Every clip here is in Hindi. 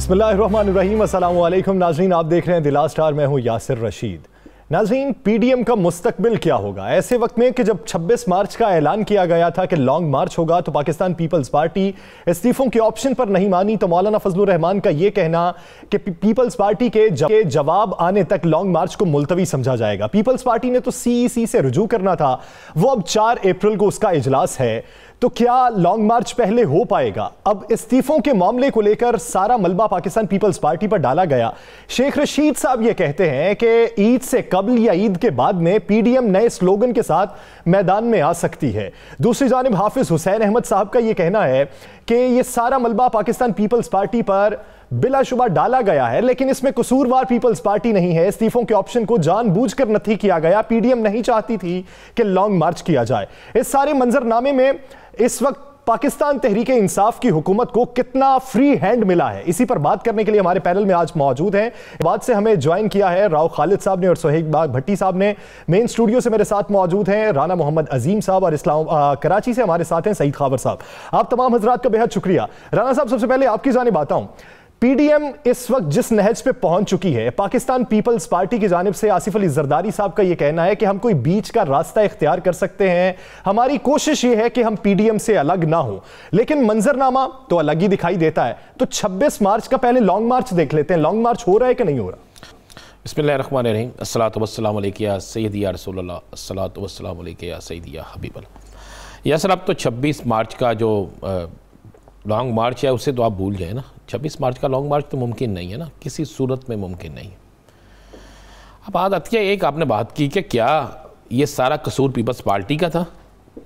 बिस्मिल्लाहिर्रहमानिर्रहीम, अस्सलाम वालेकुम नाज़रीन, आप देख रहे हैं दिला स्टार। मैं हूं यासिर रशीद। नाज़रीन, पीडीएम का मुस्तकबिल क्या होगा ऐसे वक्त में कि जब 26 मार्च का ऐलान किया गया था कि लॉन्ग मार्च होगा तो पाकिस्तान पीपल्स पार्टी इस्तीफों के ऑप्शन पर नहीं मानी, तो मौलाना फजलुर रहमान का यह कहना कि पीपल्स पार्टी के जवाब आने तक लॉन्ग मार्च को मुलतवी समझा जाएगा। पीपल्स पार्टी ने तो सीईसी से रुजू करना था, वो अब 4 अप्रैल को उसका इजलास है, तो क्या लॉन्ग मार्च पहले हो पाएगा? अब इस्तीफों के मामले को लेकर सारा मलबा पाकिस्तान पीपल्स पार्टी पर डाला गया। शेख रशीद साहब ये कहते हैं कि ईद से कबल या ईद के बाद में पीडीएम नए स्लोगन के साथ मैदान में आ सकती है। दूसरी जानिब हाफिज हुसैन अहमद साहब का ये कहना है कि ये सारा मलबा पाकिस्तान पीपल्स पार्टी पर बिलाशुबा डाला गया है, लेकिन इसमें कसूरवार पीपल्स पार्टी नहीं है। इस्तीफों के ऑप्शन को जानबूझकर नहीं किया गया, पीडीएम नहीं चाहती थी कि लॉन्ग मार्च किया जाए। इस सारे मंजरनामे में इस वक्त पाकिस्तान तहरीक इंसाफ की हुकूमत को कितना फ्री हैंड मिला है, इसी पर बात करने के लिए हमारे पैनल में आज मौजूद हैं। बाद से हमें ज्वाइन किया है राव खालिद साहब ने और सोहेब भट्टी साहब ने। मेन स्टूडियो से मेरे साथ मौजूद हैं राना मोहम्मद अजीम साहब और कराची से हमारे साथ हैं सईद खावर साहब। आप तमाम हजरात का बेहद शुक्रिया। राना साहब, सबसे पहले आपकी जानिब आता हूं। पीडीएम इस वक्त जिस नहज पे पहुंच चुकी है, पाकिस्तान पीपल्स पार्टी की जानिब से आसिफ अली जरदारी साहब का यह कहना है कि हम कोई बीच का रास्ता इख्तियार कर सकते हैं, हमारी कोशिश यह है कि हम पीडीएम से अलग ना हो, लेकिन मंजरनामा तो अलग ही दिखाई देता है। तो 26 मार्च का पहले लॉन्ग मार्च देख लेते हैं, लॉन्ग मार्च हो रहा है कि नहीं हो रहा? बिस्मिल्लाहिर्रहमानिर्रहीम, अस्सलातु वस्सलामु अलैका या सय्यदी या रसूलल्लाह, अस्सलातु वस्सलामु अलैका या सय्यदी या हबीबल्लाह। या सर, अब तो 26 मार्च का जो लॉन्ग मार्च है उसे तो आप भूल जाए ना। 26 मार्च का लॉन्ग मार्च तो मुमकिन नहीं है ना, किसी सूरत में मुमकिन नहीं। अब बात आती है, एक आपने बात की कि क्या ये सारा कसूर पीपल्स पार्टी का था?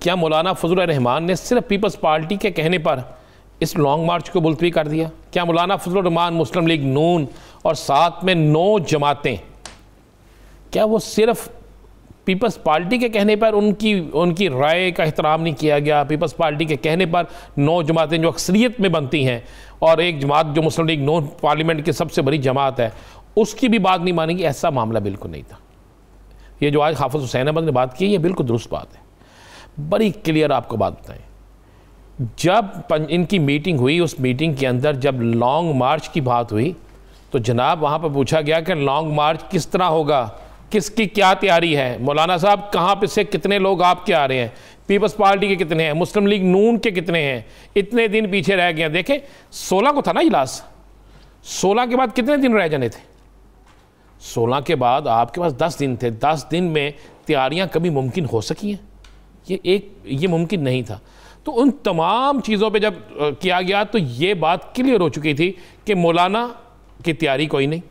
क्या मौलाना फजलुर रहमान ने सिर्फ पीपल्स पार्टी के कहने पर इस लॉन्ग मार्च को मुलतवी कर दिया? क्या मौलाना फजलुर रहमान, मुस्लिम लीग नून और साथ में 9 जमातें, क्या वो सिर्फ पीपल्स पार्टी के कहने पर उनकी राय का एहतराम नहीं किया गया? पीपल्स पार्टी के कहने पर 9 जमातें जो अक्सरियत में बनती हैं और एक जमात जो मुस्लिम लीग नून पार्लियामेंट की सबसे बड़ी जमात है, उसकी भी बात नहीं मानेंगी? ऐसा मामला बिल्कुल नहीं था। ये जो आज हाफिज हुसैन अहमद ने बात की, ये बिल्कुल दुरुस्त बात है। बड़ी क्लियर आपको बात बताएं, जब इनकी मीटिंग हुई, उस मीटिंग के अंदर जब लॉन्ग मार्च की बात हुई तो जनाब वहाँ पर पूछा गया कि लॉन्ग मार्च किस तरह होगा, किसकी क्या तैयारी है? मौलाना साहब, कहाँ पे से कितने लोग आपके आ रहे हैं? पीपल्स पार्टी के कितने हैं? मुस्लिम लीग नून के कितने हैं? इतने दिन पीछे रह गए। देखें, 16 को था ना इजलास, 16 के बाद कितने दिन रह जाने थे? 16 के बाद आपके पास 10 दिन थे। 10 दिन में तैयारियां कभी मुमकिन हो सकी हैं? ये मुमकिन नहीं था। तो उन तमाम चीज़ों पे जब किया गया तो ये बात क्लियर हो चुकी थी कि मौलाना की तैयारी कोई नहीं।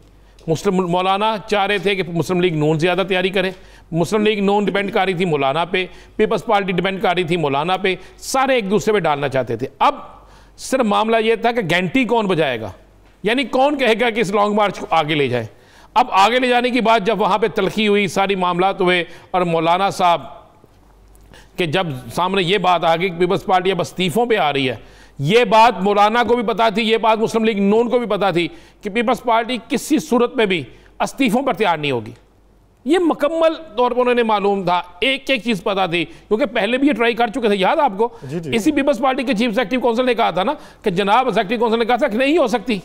मौलाना चाह रहे थे कि मुस्लिम लीग नून ज़्यादा तैयारी करे, मुस्लिम लीग नून डिपेंड कर रही थी मौलाना पे, पीपल्स पार्टी डिपेंड कर रही थी मौलाना पे, सारे एक दूसरे पे डालना चाहते थे। अब सिर्फ मामला ये था कि घंटी कौन बजाएगा, यानी कौन कहेगा कि इस लॉन्ग मार्च को आगे ले जाए। अब आगे ले जाने की बात जब वहाँ पे तलखी हुई, सारी मामलात हुए और मौलाना साहब के जब सामने ये बात आ गई कि पीपल्स पार्टी अब इस्तीफों पे आ रही है, ये बात मौलाना को भी पता थी, ये बात मुस्लिम लीग नून को भी पता थी कि पीपल्स पार्टी किसी सूरत में भी इस्तीफों पर तैयार नहीं होगी। ये मुकम्मल तौर पर उन्हें मालूम था, एक एक चीज़ पता थी, क्योंकि पहले भी ये ट्राई कर चुके थे। याद आपको इसी पीपल्स पार्टी के चीफ एग्जीक्यूटिव काउंसिल ने कहा था ना कि जनाब एग्जीक्यूटिव काउंसिल ने कहा था कि नहीं हो सकती,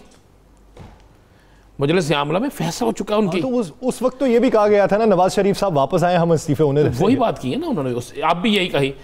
मजलिस आमला में फैसला हो चुका उनकी। तो उस वक्त तो ये भी कहा गया था ना, नवाज शरीफ साहब वापस आए, हम इस्तीफे होने वही बात की है ना उन्होंने, आप भी यही कही।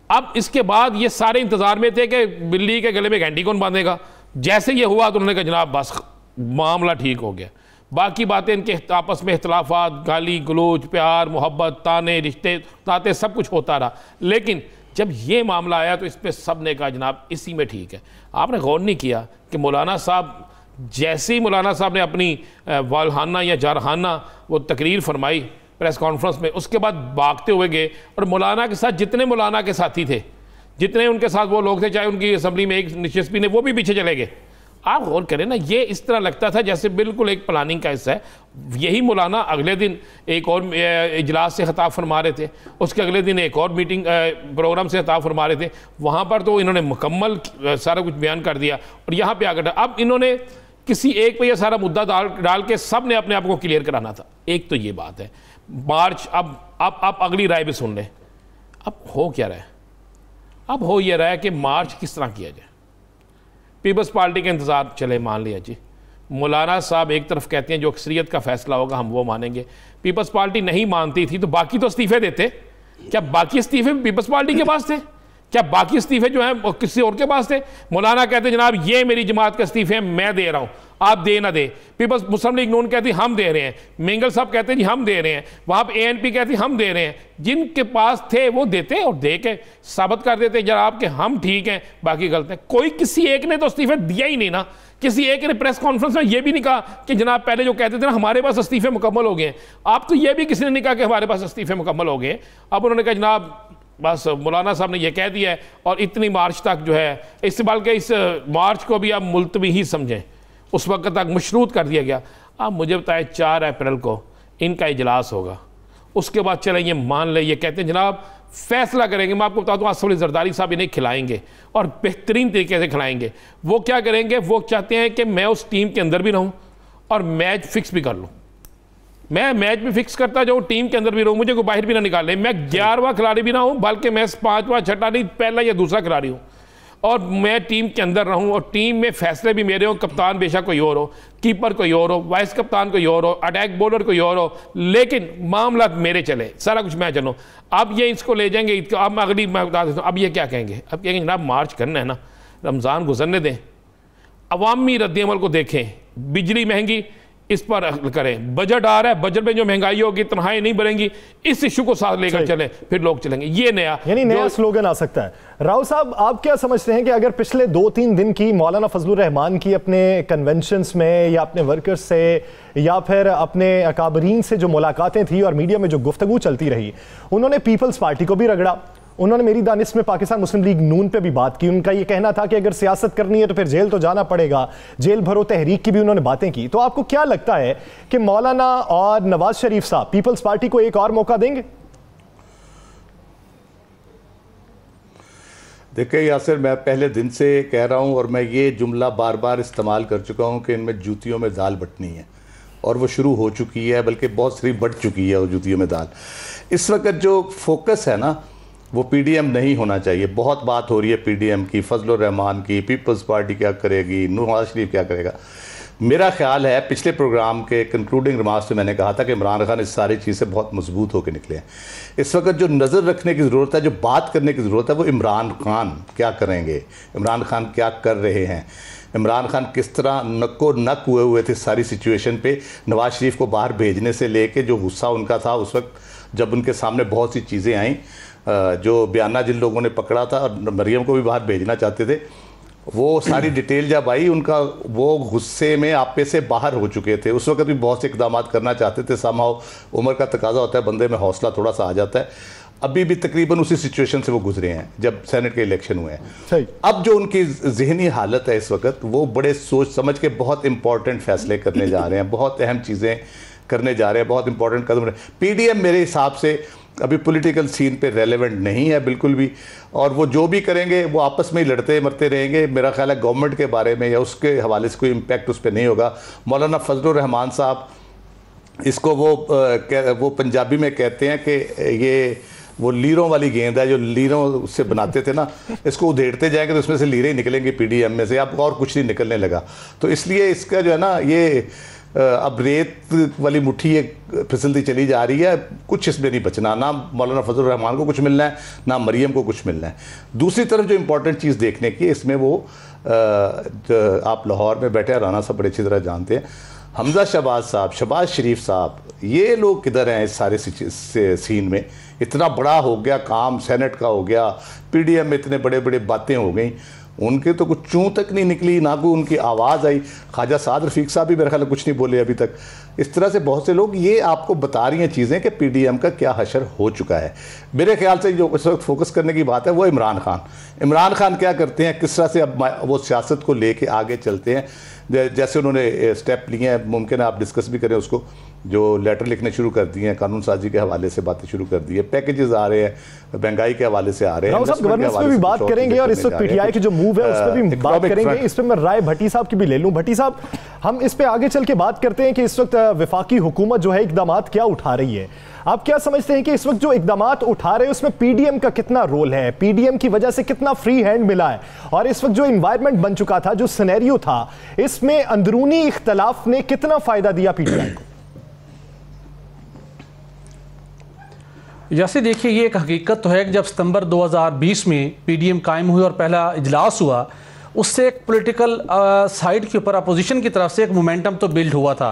अब इसके बाद ये सारे इंतजार में थे कि बिल्ली के गले में घंटी कौन बांधेगा। जैसे ये हुआ तो उन्होंने कहा जनाब बस मामला ठीक हो गया, बाकी बातें इनके आपस में इख्तलाफात, गाली गलोच, प्यार मोहब्बत, ताने रिश्ते नाते सब कुछ होता रहा। लेकिन जब ये मामला आया तो इस पर सब ने कहा जनाब इसी में ठीक है। आपने गौर नहीं किया कि मौलाना साहब, जैसे ही मौलाना साहब ने अपनी वालहाना या जारहाना वो तकरीर फरमाई प्रेस कॉन्फ्रेंस में, उसके बाद भागते हुए गए और मौलाना के साथ जितने मौलाना के साथी थे, जितने उनके साथ वो लोग थे, चाहे उनकी असम्बली में एक निशस्पी ने, वो भी पीछे चले गए। आप गौर करें ना, ये इस तरह लगता था जैसे बिल्कुल एक प्लानिंग का हिस्सा है। यही मौलाना अगले दिन एक और इजलास से खिताब फरमा रहे थे, उसके अगले दिन एक और मीटिंग प्रोग्राम से खिताब फरमा रहे थे। वहाँ पर तो इन्होंने मुकम्मल सारा कुछ बयान कर दिया और यहाँ पे आकर अब इन्होंने किसी एक पे यह सारा मुद्दा डाल के सब ने अपने आप को क्लियर कराना था। एक तो ये बात है मार्च, अब अगली राय भी सुन लें। अब हो क्या रहा है? अब हो यह रहा है कि मार्च किस तरह किया जाए। पीपल्स पार्टी के इंतज़ार चले, मान लिया जी मौलाना साहब एक तरफ कहते हैं जो अक्सरियत का फैसला होगा हम वो मानेंगे। पीपल्स पार्टी नहीं मानती थी तो बाकी तो इस्तीफे देते। क्या बाकी इस्तीफे पीपल्स पार्टी के पास थे? क्या बाकी इस्तीफे जो हैं वो किसी और के पास थे? मौलाना कहते जनाब ये मेरी जमात के इस्तीफे हैं, मैं दे रहा हूँ, आप दे ना दे। पीपल्स मुस्लिम लीग नून कहती हम दे रहे हैं, मेंगल साहब कहते हैं जी हम दे रहे हैं, वहाँ पर ANP कहती हम दे रहे हैं। जिनके पास थे वो देते और दे के साबित कर देते जनाब कि हम ठीक हैं बाकी गलत हैं। कोई किसी एक ने तो इस्तीफे दिया ही नहीं ना। किसी एक ने प्रेस कॉन्फ्रेंस में ये भी नहीं कहा कि जनाब पहले जो कहते थे ना हमारे पास इस्तीफे मुकम्मल हो गए, आप तो ये भी किसी ने नहीं कहा कि हमारे पास इस्तीफे मुकम्मल हो गए। अब उन्होंने कहा जनाब बस मौलाना साहब ने यह कह दिया है और इतनी मार्च तक जो है इस बल्कि इस मार्च को भी आप मुलतवी ही समझें, उस वक्त तक मशरूत कर दिया गया। अब मुझे बताए 4 अप्रैल को इनका इजलास होगा, उसके बाद चले ये मान ले, ये कहते हैं जनाब फैसला करेंगे। मैं आपको बता दूं आसिफ अली जरदारी साहब इन्हें खिलाएंगे और बेहतरीन तरीके से खिलाएंगे। वो क्या करेंगे, वो चाहते हैं कि मैं उस टीम के अंदर भी रहूं और मैच फिक्स भी कर लूं। मैं मैच भी फिक्स करता जाऊँ, टीम के अंदर भी रहूँ, मुझे कोई बाहर भी ना निकाले। मैं 11वां खिलाड़ी भी ना हूँ बल्कि मैं 5वां 6वां नहीं, पहला या दूसरा खिलाड़ी हूँ और मैं टीम के अंदर रहूँ और टीम में फैसले भी मेरे हों। कप्तान बेशक कोई और हो, कीपर कोई और हो, वाइस कप्तान कोई और हो, अटैक बॉलर कोई और हो, लेकिन मामला मेरे चले, सारा कुछ मैं चलूँ। अब ये इसको ले जाएंगे, अब अगली मैं बता देता हूँ अब ये क्या कहेंगे। अब कहेंगे जनाब मार्च करना है ना, रमज़ान गुजरने दें, अवामी रद्दअमल को देखें, बिजली महंगी इस पर करें, बजट आ रहा है, बजट में जो महंगाई होगी तनख्वाहें नहीं बढ़ेंगी, इस इशू को साथ लेकर चलें, फिर लोग चलेंगे। ये नया स्लोगन आ सकता है। राव साहब आप क्या समझते हैं कि अगर पिछले 2-3 दिन की मौलाना फजलुर रहमान की अपने कन्वेंशंस में या अपने वर्कर्स से या फिर अपने अकाबरीन से जो मुलाकातें थी और मीडिया में जो गुफ्तगू चलती रही, उन्होंने पीपल्स पार्टी को भी रगड़ा, उन्होंने मेरी दानिश में पाकिस्तान मुस्लिम लीग नून पे भी बात की, उनका ये कहना था कि अगर सियासत करनी है तो फिर जेल तो जाना पड़ेगा, जेल भरो तहरीक की भी उन्होंने बातें की। तो आपको क्या लगता है कि मौलाना और नवाज शरीफ साहब पीपल्स पार्टी को एक और मौका देंगे? देखिए यासिर, मैं पहले दिन से कह रहा हूं और मैं ये जुमला बार बार इस्तेमाल कर चुका हूं कि इनमें जूतियों में दाल बटनी है और वो शुरू हो चुकी है, बल्कि बहुत सारी बट चुकी है और जूतियों में दाल। इस वक्त जो फोकस है ना वो PDM नहीं होना चाहिए। बहुत बात हो रही है PDM की, फजलुर रहमान की, पीपल्स पार्टी क्या करेगी, नवाज शरीफ क्या करेगा। मेरा ख्याल है पिछले प्रोग्राम के कंक्लूडिंग रिमार्क्स में मैंने कहा था कि इमरान खान इस सारी चीज़ से बहुत मजबूत होकर निकले हैं। इस वक्त जो नज़र रखने की ज़रूरत है, जो बात करने की ज़रूरत है, वो इमरान खान क्या करेंगे, इमरान खान क्या कर रहे हैं, इमरान खान किस तरह नक्को नक हुए थे सारी सिचुएशन पे। नवाज शरीफ को बाहर भेजने से लेके जो गुस्सा उनका था उस वक्त जब उनके सामने बहुत सी चीज़ें आईं, जो बयाना जिन लोगों ने पकड़ा था और मरियम को भी बाहर भेजना चाहते थे, वो सारी डिटेल जब आई उनका वो गुस्से में आपे से बाहर हो चुके थे। उस वक्त भी बहुत से इकदाम करना चाहते थे। समहाउ उम्र का तकाजा होता है, बंदे में हौसला थोड़ा सा आ जाता है। अभी भी तकरीबन उसी सिचुएशन से वो गुजरे हैं जब सेनेट के इलेक्शन हुए हैं। अब जो उनकी जहनी हालत है इस वक्त, वो बड़े सोच समझ के बहुत इंपॉर्टेंट फैसले करने जा रहे हैं, बहुत अहम चीज़ें करने जा रहे हैं, बहुत इंपॉर्टेंट कदम। PDM मेरे हिसाब से अभी पॉलिटिकल सीन पे रेलेवेंट नहीं है बिल्कुल भी, और वो जो भी करेंगे वो आपस में ही लड़ते मरते रहेंगे। मेरा ख्याल है गवर्नमेंट के बारे में या उसके हवाले से कोई इम्पैक्ट उस पर नहीं होगा। मौलाना फजलुर रहमान साहब, इसको वो पंजाबी में कहते हैं कि ये वो लीरों वाली गेंद है जो लीरों से बनाते थे ना, इसको उधेड़ते जाएंगे तो उसमें से लीरें निकलेंगे PDM में से, अब और कुछ नहीं निकलने लगा। तो इसलिए इसका जो है ना, ये अब रेत वाली मुट्ठी एक फिसलती चली जा रही है, कुछ इसमें नहीं बचना, ना मौलाना फजलुर रहमान को कुछ मिलना है, ना मरियम को कुछ मिलना है। दूसरी तरफ जो इम्पोर्टेंट चीज़ देखने की इसमें वो आप लाहौर में बैठे राना साहब बड़े अच्छी तरह जानते हैं, हमजा शहबाज साहब, शहबाज शरीफ साहब, ये लोग किधर हैं इस सारे सीन में? इतना बड़ा हो गया काम, सेनेट का हो गया, PDM में इतने बड़े बड़े बातें हो गई, उनके तो कुछ चूं तक नहीं निकली, ना कोई उनकी आवाज़ आई। ख्वाजा साद रफीक साहब भी मेरे ख्याल में कुछ नहीं बोले अभी तक। इस तरह से बहुत से लोग ये आपको बता रही हैं चीज़ें कि PDM का क्या हशर हो चुका है। मेरे ख्याल से जो इस वक्त फोकस करने की बात है वो इमरान खान क्या करते हैं, किस तरह से अब वो सियासत को लेके आगे चलते हैं। जैसे उन्होंने स्टेप लिए हैं, मुमकिन है आप डिस्कस भी करें उसको, जो लेटर लिखने शुरू कर दिए हैं, कानून साजी के हवाले से बातें शुरू कर दी है, पैकेजेस आ रहे हैं, महंगाई के हवाले से आ रहे हैं, गवर्नेंस पे भी बात करेंगे और इस वक्त पीटीआई के जो मूव है उस पर भी बात करेंगे। इस पर मैं राय भट्टी साहब की भी ले लूं। भट्टी साहब, हम इस पे आगे चल के बात करते हैं कि इस वक्त वफाकी हुकूमत जो है इकदामात क्या उठा रही है। आप क्या समझते हैं कि इस वक्त जो इकदामात उठा रहे हैं उसमें पीडीएम का कितना रोल है, पीडीएम की वजह से कितना फ्री हैंड मिला है, और इस वक्त जो एनवायरनमेंट बन चुका था, जो सिनेरियो था, इसमें अंदरूनी इख्तलाफ ने कितना फायदा दिया पीटीआई को? जैसे देखिए, ये एक हकीकत तो है कि जब सितंबर 2020 में पीडीएम कायम हुई और पहला इजलास हुआ, उससे एक पॉलिटिकल साइड के ऊपर अपोजिशन की तरफ से एक मोमेंटम तो बिल्ड हुआ था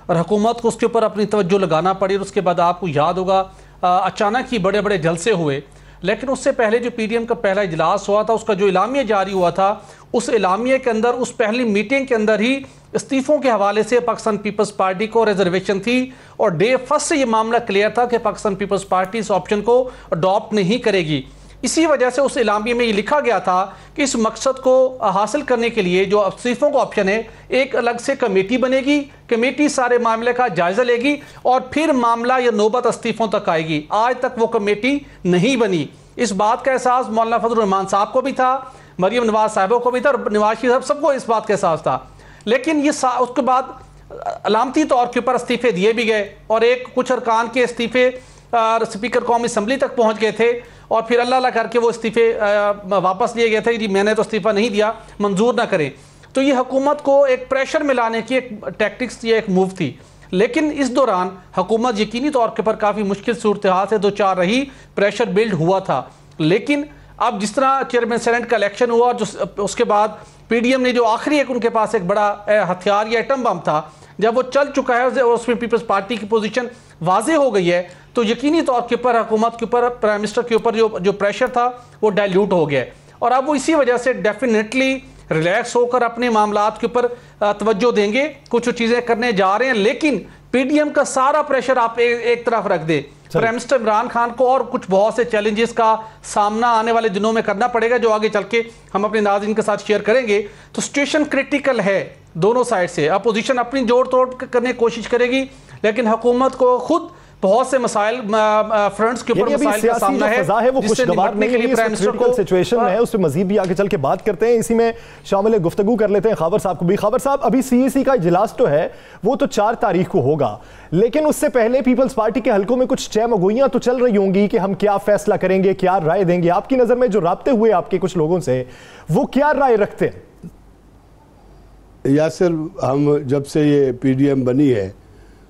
और हुकूमत को उसके ऊपर अपनी तवज्जो लगाना पड़ी। और उसके बाद आपको याद होगा अचानक ही बड़े बड़े जलसे हुए, लेकिन उससे पहले जो पीडीएम का पहला इजलास हुआ था, उसका जो इलामिया जारी हुआ था, उस इलामिया के अंदर, उस पहली मीटिंग के अंदर ही इस्तीफ़ों के हवाले से पाकिस्तान पीपल्स पार्टी को रिजर्वेशन थी और डे फर्स्ट से ये मामला क्लियर था कि पाकिस्तान पीपल्स पार्टी इस ऑप्शन को अडॉप्ट नहीं करेगी। इसी वजह से उस इलामिया में ये लिखा गया था कि इस मकसद को हासिल करने के लिए जो इस्तीफ़ों का ऑप्शन है, एक अलग से कमेटी बनेगी, कमेटी सारे मामले का जायजा लेगी और फिर मामला या नौबत इस्तीफ़ों तक आएगी। आज तक वो कमेटी नहीं बनी। इस बात का एहसास मौलाना फजल रहमान साहब को भी था, मरियम नवाज साहबों को भी था और नवाज शरीफ साहब सबको इस बात का एहसास था। लेकिन ये उसके बाद अलामती तौर के ऊपर इस्तीफे दिए भी गए और कुछ अरकान के इस्तीफे स्पीकर कौमी असम्बली तक पहुंच गए थे और फिर अल्लाह अल्लाह करके वो इस्तीफे वापस लिए गए थे कि मैंने तो इस्तीफा नहीं दिया, मंजूर ना करें। तो ये हुकूमत को एक प्रेशर मिलाने की एक टैक्टिक्स या एक मूव थी। लेकिन इस दौरान हुकूमत यकीनी तौर के पर काफ़ी मुश्किल सूरत हाल से दो चार रही, प्रेशर बिल्ड हुआ था। लेकिन अब जिस तरह चेयरमैन सेनेट का इलेक्शन हुआ, जो उसके बाद पीडीएम ने जो आखिरी एक उनके पास एक बड़ा हथियार या एटम बम था, जब वो चल चुका है, उसमें पीपल्स पार्टी की पोजीशन वाजे हो गई है, तो यकीनी तौर के ऊपर हुकूमत के ऊपर, प्राइम मिनिस्टर के ऊपर जो प्रेशर था वो डाइल्यूट हो गया और अब वो इसी वजह से डेफिनेटली रिलैक्स होकर अपने मामलात के ऊपर तवज्जो देंगे, कुछ चीज़ें करने जा रहे हैं। लेकिन पीडीएम का सारा प्रेशर आप एक तरफ रख दे, प्राइम मिनिस्टर इमरान खान को और कुछ बहुत से चैलेंजेस का सामना आने वाले दिनों में करना पड़ेगा, जो आगे चल के हम अपने नाज़रीन के साथ शेयर करेंगे। तो सिचुएशन क्रिटिकल है दोनों साइड से। अपोजिशन अपनी जोड़ तोड़ करने की कोशिश करेगी, लेकिन हुकूमत को खुद बहुत से मसाइल फ्रंट्स के ऊपर मसाइल का सामना है वो कुछ निपटने के लिए प्राइम मिनिस्टर को सिचुएशन है। उस पर मजीद भी आगे चल के बात करते हैं। इसी में शामिल गुफ्तगू कर लेते हैं खाबर साहब को भी। खाबर साहब, अभी सीईसी का इजलास तो है वो तो 4 तारीख को होगा, लेकिन उससे पहले पीपल्स पार्टी के हलकों में कुछ चहमगोइयां तो चल रही होंगी कि हम क्या फैसला करेंगे, क्या राय देंगे। आपकी नजर में जो राब्ते हुए आपके कुछ लोगों से, वो क्या राय रखते हैं? यासिर, हम जब से ये पीडीएम बनी है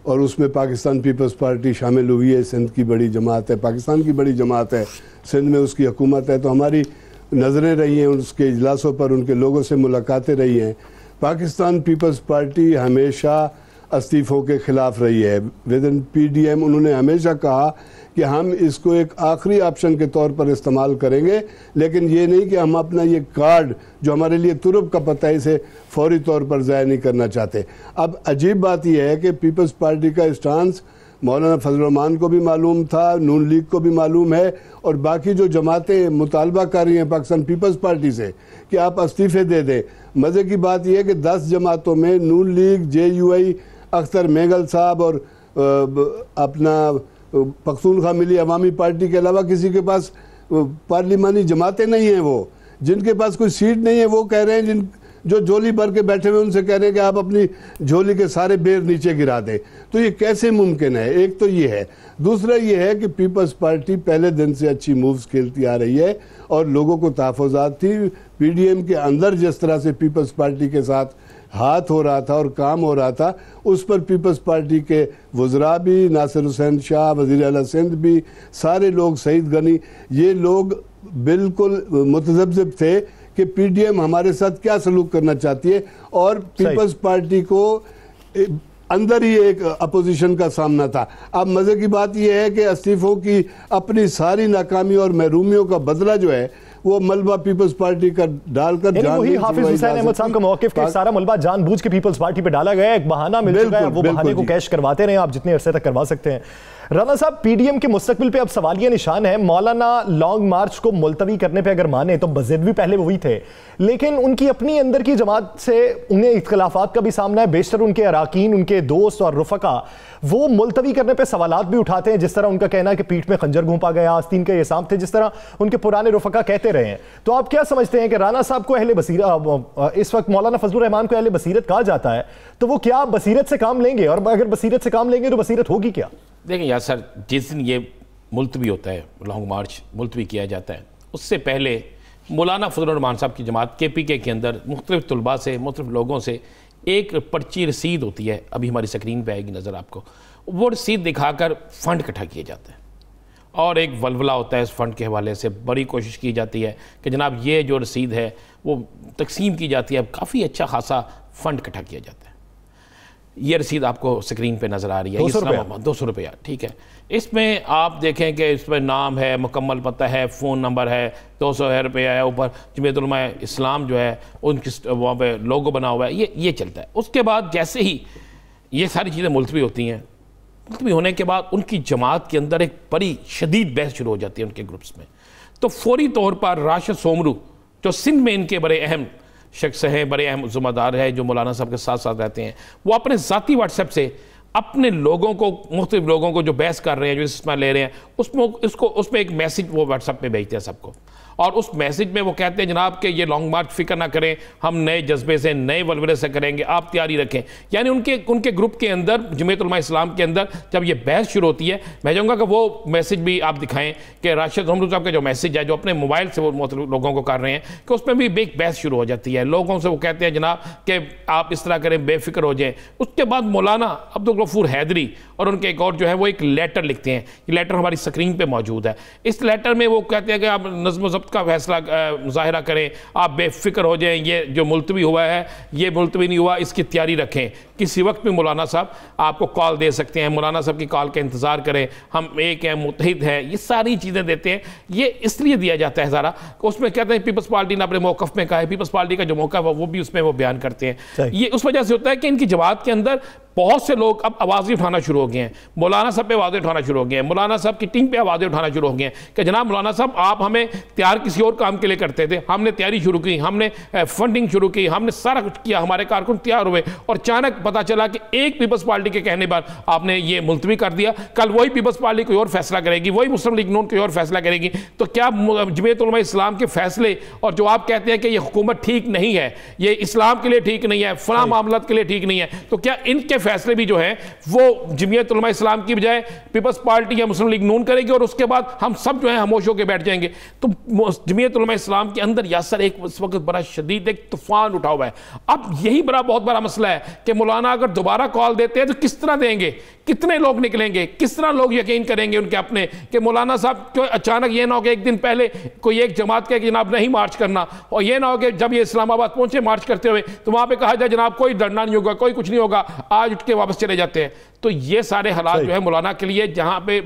और उसमें पाकिस्तान पीपल्स पार्टी शामिल हुई है, सिंध की बड़ी जमात है, पाकिस्तान की बड़ी जमात है, सिंध में उसकी हुकूमत है, तो हमारी नज़रें रही हैं उसके इजलासों पर, उनके लोगों से मुलाकातें रही हैं। पाकिस्तान पीपल्स पार्टी हमेशा इस्तीफ़ों के ख़िलाफ़ रही है। विद इन पीडीएम उन्होंने हमेशा कहा कि हम इसको एक आखिरी ऑप्शन के तौर पर इस्तेमाल करेंगे, लेकिन ये नहीं कि हम अपना ये कार्ड जो हमारे लिए तुरुप का पता है, इसे फौरी तौर पर ज़ाया नहीं करना चाहते। अब अजीब बात यह है कि पीपल्स पार्टी का स्टांस मौलाना फजल रहमान को भी मालूम था, नून लीग को भी मालूम है और बाकी जो जमातें मुतालबा कर रही हैं पाकिस्तान पीपल्स पार्टी से कि आप इस्तीफ़े दे दें। मज़े की बात यह है कि 10 जमातों में नून लीग, JUI, अख्तर मेगल साहब और अपना पख्तूनख्वा मिली अवामी पार्टी के अलावा किसी के पास पार्लिमानी जमातें नहीं हैं। वो जिनके पास कोई सीट नहीं है वो कह रहे हैं, जो झोली भर के बैठे हुए उनसे कह रहे हैं कि आप अपनी झोली के सारे बेर नीचे गिरा दें। तो ये कैसे मुमकिन है? एक तो ये है। दूसरा ये है कि पीपल्स पार्टी पहले दिन से अच्छी मूव्स खेलती आ रही है और लोगों को तहफ़्फ़ुज़ात थी। पीडीएम के अंदर जिस तरह से पीपल्स पार्टी के साथ हाथ हो रहा था और काम हो रहा था, उस पर पीपल्स पार्टी के वज़रा भी, नासिर हुसैन शाह, वज़ीर आला सिंध भी, सारे लोग, सईद गनी, ये लोग बिल्कुल मुतज़ब्ज़िब थे कि पीडीएम हमारे साथ क्या सलूक करना चाहती है और पीपल्स पार्टी को अंदर ही एक अपोजिशन का सामना था। अब मज़े की बात यह है कि इस्तीफ़ों की अपनी सारी नाकामी और महरूमियों का बदला जो है वो मलबा पीपल्स पार्टी का डालकर वही हाफिज हुसैन अहमद साहब का मौकिफ के सारा मलबा जानबूझ के पीपल्स पार्टी पे डाला गया, एक बहाना मिल चुका है, वो बहाने को कैश करवाते रहे आप जितने अरसे तक करवा सकते हैं। राना साहब, पीडीएम के मुस्तकबिल पे अब सवालिया निशान है। मौलाना लॉन्ग मार्च को मुलतवी करने पे अगर माने तो बज़िद भी पहले वही थे, लेकिन उनकी अपनी अंदर की जमात से उन्हें इख्तलाफात का भी सामना है। बेशतर उनके अराकीन, उनके दोस्त और रुफका वो मुलतवी करने पे सवालात भी उठाते हैं, जिस तरह उनका कहना है कि पीठ में खंजर घूंपा गया, आस्तीन के ये सांप थे, जिस तरह उनके पुराने रुफका कहते रहे हैं। तो आप क्या समझते हैं कि राना साहब को अहले बसीरत, इस वक्त मौलाना फजलुर रहमान को अहले बसीरत कहा जाता है, तो वो क्या बसीरत से काम लेंगे? और अगर बसीरत से काम लेंगे तो बसीरत होगी क्या? देखें यार सर, जिस दिन ये मुलतवी होता है, लॉन्ग मार्च मुलतवी किया जाता है, उससे पहले मौलाना फजलुर रहमान साहब की जमात KPK के अंदर मुख्तलिफ तलबा से, मुख्तलिफ लोगों से एक पर्ची रसीद होती है, अभी हमारी स्क्रीन पे आएगी नज़र आपको, वो रसीद दिखाकर फ़ंड इकट्ठा किए जाते हैं और एक वलवला होता है इस फ़ंड के हवाले से। बड़ी कोशिश की जाती है कि जनाब ये जो रसीद है वो तकसीम की जाती है, काफ़ी अच्छा खासा फ़ंड इकट्ठा किया जाता है। ये रसीद आपको स्क्रीन पे नज़र आ रही है, 200 रुपया, ठीक है। इसमें आप देखें कि इसमें नाम है, मुकम्मल पता है, फ़ोन नंबर है, 200 रुपया है, ऊपर जमीयत उलमा इस्लाम जो है उनकी वहाँ पे लोगो बना हुआ है, ये चलता है। उसके बाद जैसे ही ये सारी चीज़ें मुलतवी होती हैं, मुलतवी होने के बाद उनकी जमात के अंदर एक बड़ी शदीद बहस शुरू हो जाती है उनके ग्रुप्स में। तो फौरी तौर पर राशिद सोमरू जो सिंध में इनके बड़े अहम शख्स हैं, बड़े अहम ज़िम्मेदार हैं, जो मौलाना साहब के साथ साथ रहते हैं, वो अपने ज़ाती व्हाट्सएप से अपने लोगों को, मुख्तलिफ लोगों को जो बहस कर रहे हैं, जो इसमें ले रहे हैं, उसमें एक मैसेज वो व्हाट्सएप पे भेजते हैं सबको। और उस मैसेज में वो कहते हैं जनाब कि ये लॉन्ग मार्च फिक्र ना करें, हम नए जज्बे से, नए वलवले से करेंगे, आप तैयारी रखें। यानी उनके ग्रुप के अंदर, जमीयत उलमा इस्लाम के अंदर जब ये बहस शुरू होती है, मैं चाहूँगा कि वो मैसेज भी आप दिखाएं कि राशिद सोमरू साहब का जो मैसेज है, जो अपने मोबाइल से वो लोगों को कर रहे हैं, कि उसमें भी एक बहस शुरू हो जाती है। लोगों से वो कहते हैं जनाब कि आप इस तरह करें, बेफिक्र हो जाएँ। उसके बाद मौलाना अब्दुल गफूर हैदरी और उनके एक और जो है वो एक लेटर लिखते हैं, ये लेटर हमारी स्क्रीन पर मौजूद है। इस लेटर में वो कहते हैं कि आप नज़्म ज़ब्त का फैसला मुजाहिरा करें, आप बेफिक्र हो जाएं, ये जो मुलतवी हुआ है ये मुलतवी नहीं हुआ, इसकी तैयारी रखें। किसी वक्त भी मौलाना साहब आपको कॉल दे सकते हैं, मौलाना साहब की कॉल का इंतज़ार करें, हम एक हैं, मुत्तहिद हैं, ये सारी चीज़ें देते हैं। ये इसलिए दिया जाता है सारा, उसमें कहते हैं पीपल्स पार्टी ने अपने मौक़िफ़ में कहा है, पीपल्स पार्टी का जो मौक़िफ़ है वो भी उसमें वो बयान करते हैं। ये उस वजह से होता है कि इनकी जमात के अंदर बहुत से लोग अब आवाज़ें उठाना शुरू हो गए हैं, मौलाना साहब पे आवाज़ें उठाना शुरू हो गए हैं, मौलाना साहब की टीम पे आवाज़ें उठाना शुरू हो गए हैं कि जनाब मौलाना साहब आप हमें तैयार किसी और काम के लिए करते थे, हमने तैयारी शुरू की, हमने फंडिंग शुरू की, हमने सारा कुछ किया, हमारे कारकुन तैयार हुए, और अचानक पता चला कि एक पीपल्स पार्टी के कहने पर आपने ये मुलतवी कर दिया। कल वही पीपल्स पार्टी कोई और फैसला करेगी, वही मुस्लिम लीग नून कोई और फैसला करेगी। तो क्या जमीयत उलमा इस्लाम के फैसले और जो आप कहते हैं कि ये हुकूमत ठीक नहीं है, ये इस्लाम के लिए ठीक नहीं है, फला मामलात के लिए ठीक नहीं है, तो क्या इनके फैसले भी जो है वो जमीयत उलमा इस्लाम की बजाय पीपल्स पार्टी या मुस्लिम लीग नून करेगी, और उसके बाद हम सब जो है खामोश होकर बैठ जाएंगे? तो जमीयत उलमा इस्लाम के अंदर यासर एक इस वक्त बड़ा शदीद एक तूफान उठा हुआ है। अब यही बहुत बड़ा मसला है कि मौलाना अगर दोबारा कॉल देते हैं तो किस तरह देंगे, कितने लोग निकलेंगे, किस तरह लोग यकीन करेंगे उनके अपने कि मौलाना साहब क्यों अचानक ये ना हो कि एक दिन पहले कोई एक जमात के जनाब नहीं मार्च करना, और ये ना हो कि जब ये इस्लामाबाद पहुंचे मार्च करते हुए तो वहां पे कहा जाए जनाब कोई धरना नहीं होगा, कोई कुछ नहीं होगा, आज उठ के वापस चले जाते हैं। तो ये सारे हालात जो है मौलाना के लिए, जहां पे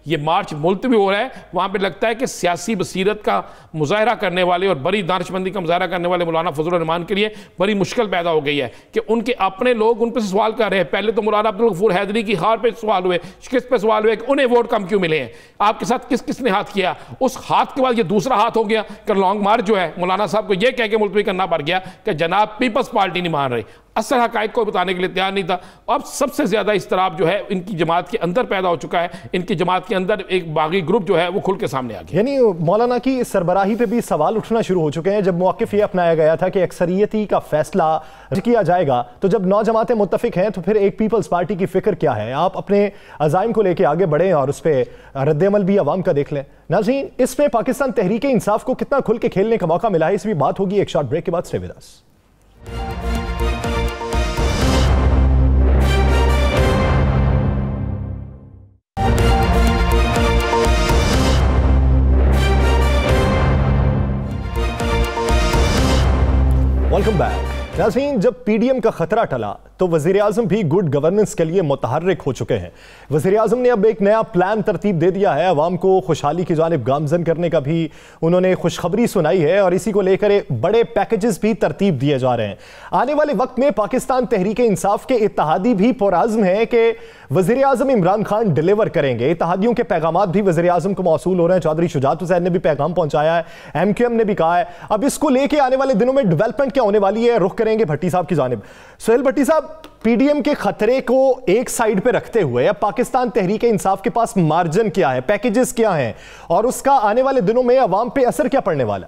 ये मार्च मुलतवी हो रहा है, वहां पे लगता है कि सियासी बसीरत का मुजाहरा करने वाले और बड़ी दानिशमंदी का मुजाहरा करने वाले मौलाना फजलुर रहमान के लिए बड़ी मुश्किल पैदा हो गई है कि उनके अपने लोग उन पर सवाल कर रहे हैं। पहले तो मौलाना अब्दुल गफूर हैदरी की हार पे सवाल हुए, शिकस्त पे सवाल हुए कि उन्हें वोट कम क्यों मिले हैं, आपके साथ किस किसने हाथ किया। उस हाथ के बाद ये दूसरा हाथ हो गया कि लॉन्ग मार्च जो है मौलाना साहब को यह कह के मुलतवी करना पड़ गया कि जनाब पीपल्स पार्टी नहीं मान रही, असल हकायक को बताने के लिए तैयार नहीं था। अब सबसे ज्यादा इस्तराब जो है इनकी जमात के अंदर पैदा हो चुका है, इनकी जमात के अंदर एक बागी ग्रुप जो है वो खुल के सामने आ गया। यानी मौलाना की सरबराही पे भी सवाल उठना शुरू हो चुके हैं। जब मौक़िफ़ ये अपनाया गया था कि अक्सरियती का फैसला किया जाएगा, तो जब 9 जमातें मुत्तफिक हैं तो फिर एक पीपल्स पार्टी की फिक्र क्या है? आप अपने अज़ाइम को लेकर आगे बढ़ें और उस पर रद्द-ए-अमल भी अवाम का देख लें। नाज़रीन, इसमें पाकिस्तान तहरीक-ए-इंसाफ को कितना खुल के खेलने का मौका मिला है, इस भी बात होगी एक शॉर्ट ब्रेक के बाद। Stay with us. Welcome back. नाज़रीन, जब पीडीएम का खतरा टला तो वज़ीर आज़म भी गुड गवर्नेंस के लिए मुतहर्रिक हो चुके हैं। वज़ीर आज़म ने अब एक नया प्लान तरतीब दे दिया है। अवाम को खुशहाली की जानिब गामजन करने का भी उन्होंने खुशखबरी सुनाई है और इसी को लेकर बड़े पैकेजेस भी तरतीब दिए जा रहे हैं। आने वाले वक्त में पाकिस्तान तहरीक इंसाफ के इत्तेहादी भी पुरअज़्म हैं कि वज़ीर आज़म इमरान खान डिलीवर करेंगे। इत्तेहादियों के पैगामात भी वज़ीर आज़म को मौसूल हो रहे हैं। चौधरी शुजात हुसैन ने भी पैगाम पहुंचाया है, MQM ने भी कहा है। अब इसको लेके आने वाले दिनों में डेवलपमेंट क्या होने वाली है, रुख करेंगे भट्टी साहब की जानिब। सोहेल भट्टी साहब, पीडीएम के खतरे को एक साइड पे रखते हुए अब पाकिस्तान तहरीक इंसाफ के पास मार्जिन क्या है, पैकेजेस क्या हैं और उसका आने वाले दिनों में अवाम पे असर क्या पड़ने वाला?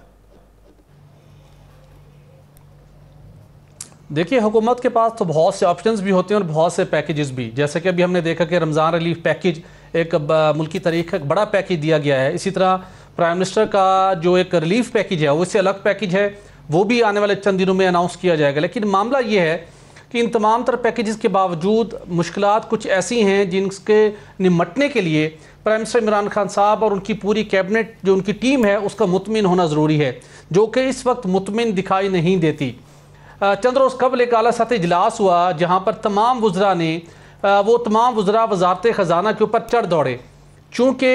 देखिए, हुकूमत के पास तो बहुत से ऑप्शंस भी होते हैं और बहुत से पैकेजेस भी। जैसे कि अभी हमने देखा कि रमज़ान रिलीफ पैकेज एक मुल्की तरीक़े का बड़ा पैकेज दिया गया है। इसी तरह प्राइम मिनिस्टर का जो एक रिलीफ पैकेज है वो इससे अलग पैकेज है, वो भी आने वाले चंद दिनों में अनाउंस किया जाएगा। लेकिन मामला ये है कि इन तमाम तरह पैकेजेस के बावजूद मुश्किलात कुछ ऐसी हैं जिनके निमटने के लिए प्राइम मिनिस्टर इमरान खान साहब और उनकी पूरी कैबिनेट जो उनकी टीम है उसका मुतमिन होना ज़रूरी है, जो कि इस वक्त मुतमिन दिखाई नहीं देती। चंद रोज़ कबल एक आला सतही इजलास हुआ जहाँ पर तमाम वज़रा ने तमाम वज़रा वज़ारत ख़जाना के ऊपर चढ़ दौड़े। चूँकि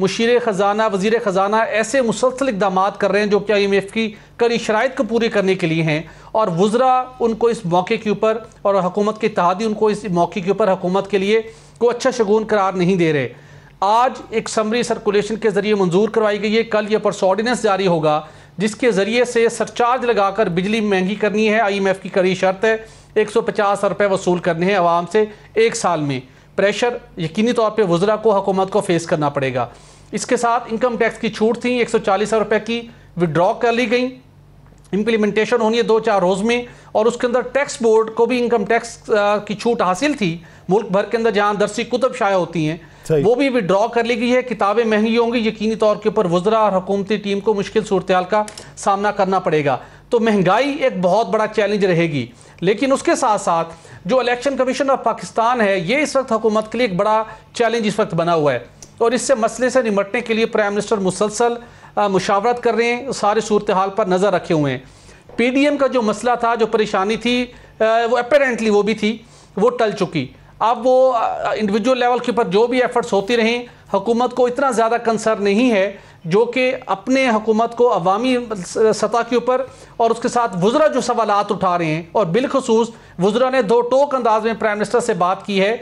मुशीर ख़जाना, वज़ीर ख़जाना ऐसे मुसलसल इक़दामात कर रहे हैं जो कि IMF की कड़ी शराइत को पूरी करने के लिए हैं और वज़रा उनको इस मौके के ऊपर और हुकूमत के इत्तेहादी उनको इस मौके के ऊपर हुकूमत के लिए कोई अच्छा शगुन करार नहीं दे रहे। आज एक समरी सर्कुलेशन के ज़रिए मंजूर करवाई गई है। कल ये परसों ऑर्डिनेंस जारी होगा जिसके ज़रिए से सरचार्ज लगाकर बिजली महंगी करनी है। IMF की कड़ी शर्त है 150 रुपये वसूल करने हैं आवाम से एक साल में। प्रेशर यकीनी तौर पे वज़रा को, हुकूमत को फेस करना पड़ेगा। इसके साथ इनकम टैक्स की छूट थी 140 रुपये की विड्रॉ कर ली गई। इम्प्लीमेंटेशन होनी है 2-4 रोज़ में और उसके अंदर टैक्स बोर्ड को भी इनकम टैक्स की छूट हासिल थी। मुल्क भर के अंदर जहाँ दरसी कुतब शाया होती हैं वो भी विड्रॉ कर ली गई है। किताबें महंगी होंगी, यकीनी तौर के ऊपर वज़रा और हुकूमती टीम को मुश्किल सूरत हाल का सामना करना पड़ेगा। तो महंगाई एक बहुत बड़ा चैलेंज रहेगी। लेकिन उसके साथ साथ जो इलेक्शन कमीशन ऑफ पाकिस्तान है ये इस वक्त हुकूमत के लिए एक बड़ा चैलेंज इस वक्त बना हुआ है और इससे मसले से निमटने के लिए प्राइम मिनिस्टर मुसलसल मुशावरत कर रहे हैं, सारे सूरत हाल पर नज़र रखे हुए हैं। पीडीएम का जो मसला था, जो परेशानी थी, वो अपेरेंटली वो भी थी, वो टल चुकी। अब वो इंडिविजुअल लेवल के ऊपर जो भी एफर्ट्स होती रहें, हुकूमत को इतना ज़्यादा कंसर्न नहीं है जो कि अपने हुकूमत को अवामी सतह के ऊपर और उसके साथ वज़रा जो सवालात उठा रहे हैं और बिलखसूस वज़रा ने दो टोक अंदाज में प्राइम मिनिस्टर से बात की है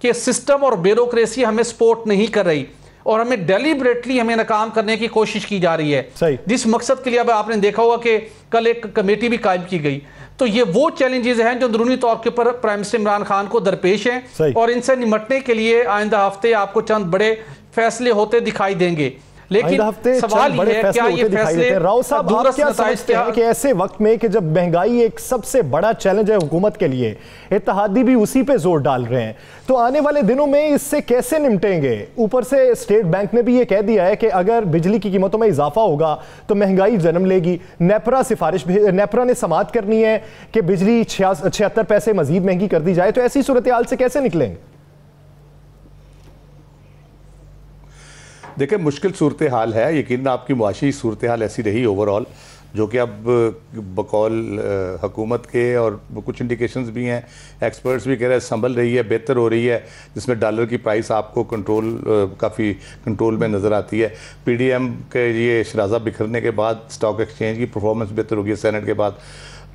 कि सिस्टम और ब्यूरोक्रेसी हमें सपोर्ट नहीं कर रही और हमें डेलिबरेटली हमें नाकाम करने की कोशिश की जा रही है। जिस मकसद के लिए अब आपने देखा होगा कि कल एक कमेटी भी कायम की गई। तो ये वो चैलेंजेस हैं जो अंदरूनी तौर के ऊपर प्राइम मिनिस्टर इमरान खान को दरपेश हैं और इनसे निमटने के लिए आइंदा हफ्ते आपको चंद बड़े फैसले होते दिखाई देंगे। लेकिन सवाल ये है क्या ये फैसले राव साहब आप क्या समझते हैं कि ऐसे वक्त में कि जब महंगाई एक सबसे बड़ा चैलेंज है हुकूमत के लिए, इत्तेहादी भी उसी पे जोर डाल रहे हैं, तो आने वाले दिनों में इससे कैसे निपटेंगे? ऊपर से स्टेट बैंक ने भी ये कह दिया है कि अगर बिजली की कीमतों में इजाफा होगा तो महंगाई जन्म लेगी। नेपरा ने समाअत करनी है कि बिजली 76 पैसे मजीद महंगी कर दी जाए, तो ऐसी सूरत हाल से कैसे निकलेंगे? देखिए, मुश्किल सूरत हाल है। यकीन आपकी मुआशी सूरत हाल ऐसी रही ओवरऑल, जो कि अब बकौल हुकूमत के और कुछ इंडिकेशंस भी हैं, एक्सपर्ट्स भी कह रहे हैं संभल रही है, बेहतर हो रही है, जिसमें डॉलर की प्राइस आपको काफ़ी कंट्रोल में नज़र आती है। पीडीएम के ये शराजा बिखरने के बाद स्टॉक एक्सचेंज की परफॉर्मेंस बेहतर होगी सेनेट के बाद।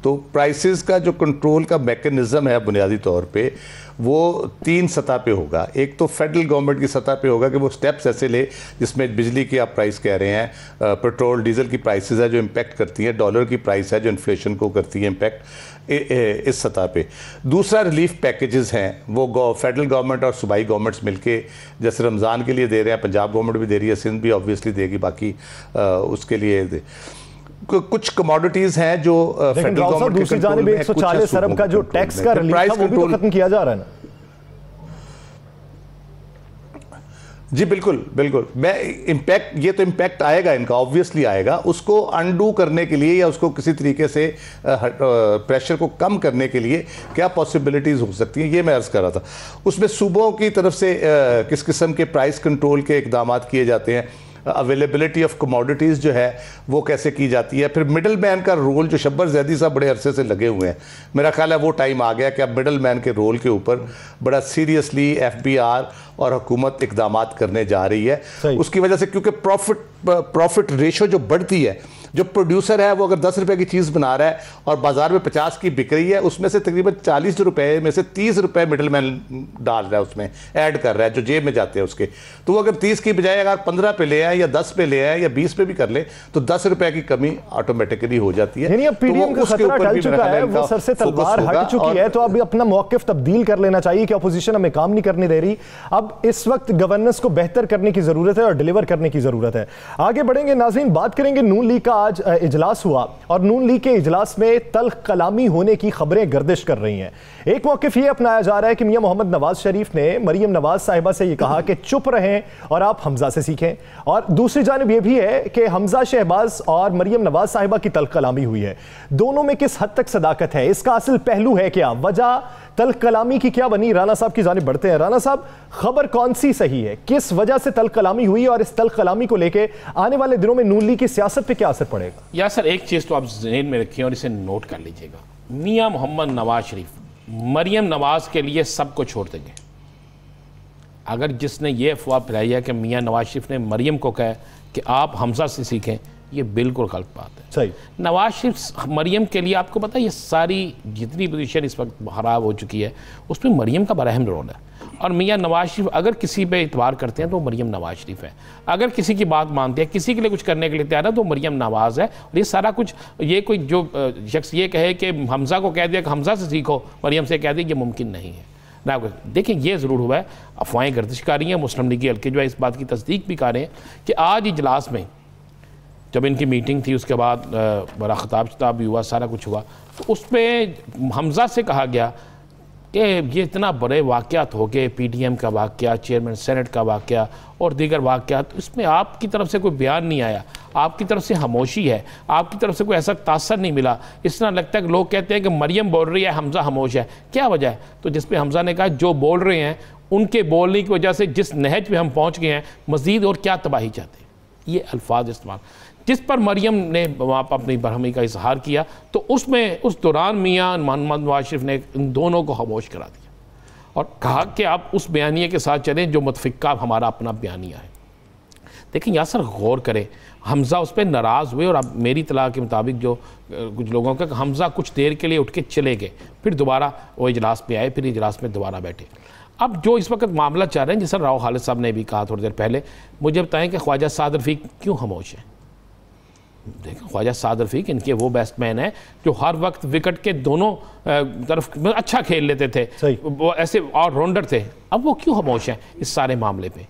तो प्राइसेस का जो कंट्रोल का मैकेनिज़्म है बुनियादी तौर पे वो 3 सतह पे होगा। एक तो फेडरल गवर्नमेंट की सतह पे होगा कि वो स्टेप्स ऐसे ले जिसमें बिजली की आप प्राइस कह रहे हैं, पेट्रोल डीजल की प्राइसेस है जो इम्पेक्ट करती हैं, डॉलर की प्राइस है जो इन्फ्लेशन को करती है इम्पेक्ट, इस सतह पे। दूसरा रिलीफ पैकेजेस हैं, वो फेडरल गवर्नमेंट और सूबाई गवर्नमेंट्स मिलके जैसे रमज़ान के लिए दे रहे हैं, पंजाब गवर्नमेंट भी दे रही है, सिंध भी ऑब्वियसली देगी, बाकी उसके लिए कुछ कमोडिटीज हैं जो फेडरल गवर्नमेंट के कंट्रोल में है। 140 अरब का जो टैक्स का रिलीफ था वो भी तो खत्म किया जा रहा है ना? जी बिल्कुल बिल्कुल। ये तो इम्पैक्ट आएगा, इनका ऑब्वियसली आएगा। उसको अनडू करने के लिए या उसको किसी तरीके से प्रेशर को कम करने के लिए क्या पॉसिबिलिटीज़ हो सकती हैं, ये मैं अर्ज़ कर रहा था। उसमें सूबों की तरफ से किस किस्म के प्राइस कंट्रोल के इकदाम किए जाते हैं, अवेलेबिलिटी ऑफ कमोडिटीज़ जो है वो कैसे की जाती है। फिर मिडल मैन का रोल, जो शब्बर जैदी साहब बड़े अरसे से लगे हुए हैं, मेरा ख्याल है वो टाइम आ गया कि अब मिडल मैन के रोल के ऊपर बड़ा सीरियसली FBR और हुकूमत इकदाम करने जा रही है। उसकी वजह से क्योंकि प्रॉफिट रेशो जो बढ़ती है, जो प्रोड्यूसर है वो अगर 10 रुपए की चीज़ बना रहा है और बाजार में 50 की बिक रही है, उसमें से तकरीबन 40 रुपए में से 30 रुपए मिडल मैन डाल रहा है, उसमें ऐड कर रहा है जो जेब में जाते हैं उसके। तो वो अगर 30 की बजाय अगर 15 पे ले आए या 10 पे ले आए या 20 पे भी कर ले तो 10 रुपए की कमी ऑटोमेटिकली हो जाती है। अब पीडीएम का खतरा टल चुका है, वो सर से तलवार हट चुकी है, तो अब अपना मौकिफ तब्दील कर लेना चाहिए कि अपोजिशन हमें काम नहीं करने दे रही। अब इस वक्त गवर्नेंस को बेहतर करने की जरूरत है और डिलीवर करने की जरूरत है। आगे बढ़ेंगे नाज़रीन, बात करेंगे नून लीग का आज इजलास हुआ और नून लीग के इजलास में तल्ख कलामी होने की खबरें गर्दिश कर रही हैं। एक मौकिफ ये अपनाया जा रहा है कि मियां मोहम्मद नवाज शरीफ ने मरियम नवाज साहिबा से ये कहा कि चुप रहें और आप हमजा से सीखें, और दूसरी जानिब ये भी है कि हमजा शहबाज और मरियम नवाज साहिबा की तल्ख कलामी हुई है। दोनों में किस हद तक सदाकत है, इसका असल पहलू है क्या, वजह तल्ख कलामी की क्या बनी? राना साहब की जानिब बढ़ते हैं। राना साहब, खबर कौन सी सही है, किस वजह से तल्ख कलामी हुई और इस तल्ख कलामी को लेकर आने वाले दिनों में नून लीग की सियासत पे क्या असर पड़ेगा? या सर, एक चीज़ तो आप ज़हन में रखिए और इसे नोट कर लीजिएगा, मियां मोहम्मद नवाज शरीफ मरियम नवाज के लिए सब को छोड़ देंगे। अगर जिसने ये अफवाह फैलाई है कि मियां नवाज शरीफ ने मरियम को कहा कि आप हमजा से सीखें, ये बिल्कुल गलत बात है। सही, नवाज शरीफ मरियम के लिए, आपको पता है ये सारी जितनी पोजीशन इस वक्त खराब हो चुकी है उसमें मरियम का बड़ा अहम रोल है। और मियां नवाज शरीफ अगर किसी पे इतबार करते हैं तो मरियम नवाज शरीफ है, अगर किसी की बात मानते हैं, किसी के लिए कुछ करने के लिए तैयार है तो मरियम नवाज है। और ये सारा कुछ, ये कोई जो शख्स ये कहे कि हमजा को कह दिया कि हमजा से सीखो, मरियम से कह दिया, ये मुमकिन नहीं है ना। देखिए, ये ज़रूर हुआ है, अफवाहें गर्दिश कर रही हैं, मुस्लिम लीग के हल्के जो है इस बात की तस्दीक भी कर रहे हैं कि आज इजलास में जब इनकी मीटिंग थी उसके बाद बड़ा ख़िताब शताब भी हुआ, सारा कुछ हुआ, तो उस पर हमजा से कहा गया कि ये इतना बड़े वाक़यात हो गए, PDM का वाक़या, चेयरमैन सेनेट का वाक़या और दीगर वाक़यात, इसमें आपकी तरफ से कोई बयान नहीं आया, आपकी तरफ से खामोशी है, आपकी तरफ से कोई ऐसा तासर नहीं मिला। इस तरह लगता है कि लोग कहते हैं कि मरियम बोल रही है, हमजा खामोश है, क्या वजह है? तो जिस पे हमजा ने कहा जो बोल रहे हैं उनके बोलने की वजह से जिस नहज पे हम पहुँच गए हैं, मज़ीद और क्या तबाही चाहते हैं, ये अल्फाज इस्तेमाल, जिस पर मरियम ने वहाँ पर अपनी बरहमी का इजहार किया। तो उसमें उस दौरान मियां मोहम्मद नवाज शरीफ ने इन दोनों को खामोश करा दिया और कहा कि आप उस बयानिए के साथ चलें जो मुतफ़िका हमारा अपना बयानिया है। लेकिन यासर गौर करें, हमजा उस पर नाराज़ हुए और अब मेरी इत्तला के मुताबिक जो कुछ लोगों का, हमजा कुछ देर के लिए उठ के चले गए, फिर दोबारा वो इजलास में आए, फिर इजलास में दोबारा बैठे। अब जो इस वक्त मामला चाह रहे हैं, जैसा राव खालिद साहब ने भी कहा थोड़ी देर पहले, मुझे बताएं कि ख्वाजा साद रफ़ीक क्यों खामोश है? देखो, ख्वाजा साद रफ़ीक इनके वो बैट्समैन है जो हर वक्त विकेट के दोनों तरफ अच्छा खेल लेते थे, वो ऐसे ऑलराउंडर थे। अब वो क्यों खामोश हैं इस सारे मामले पे?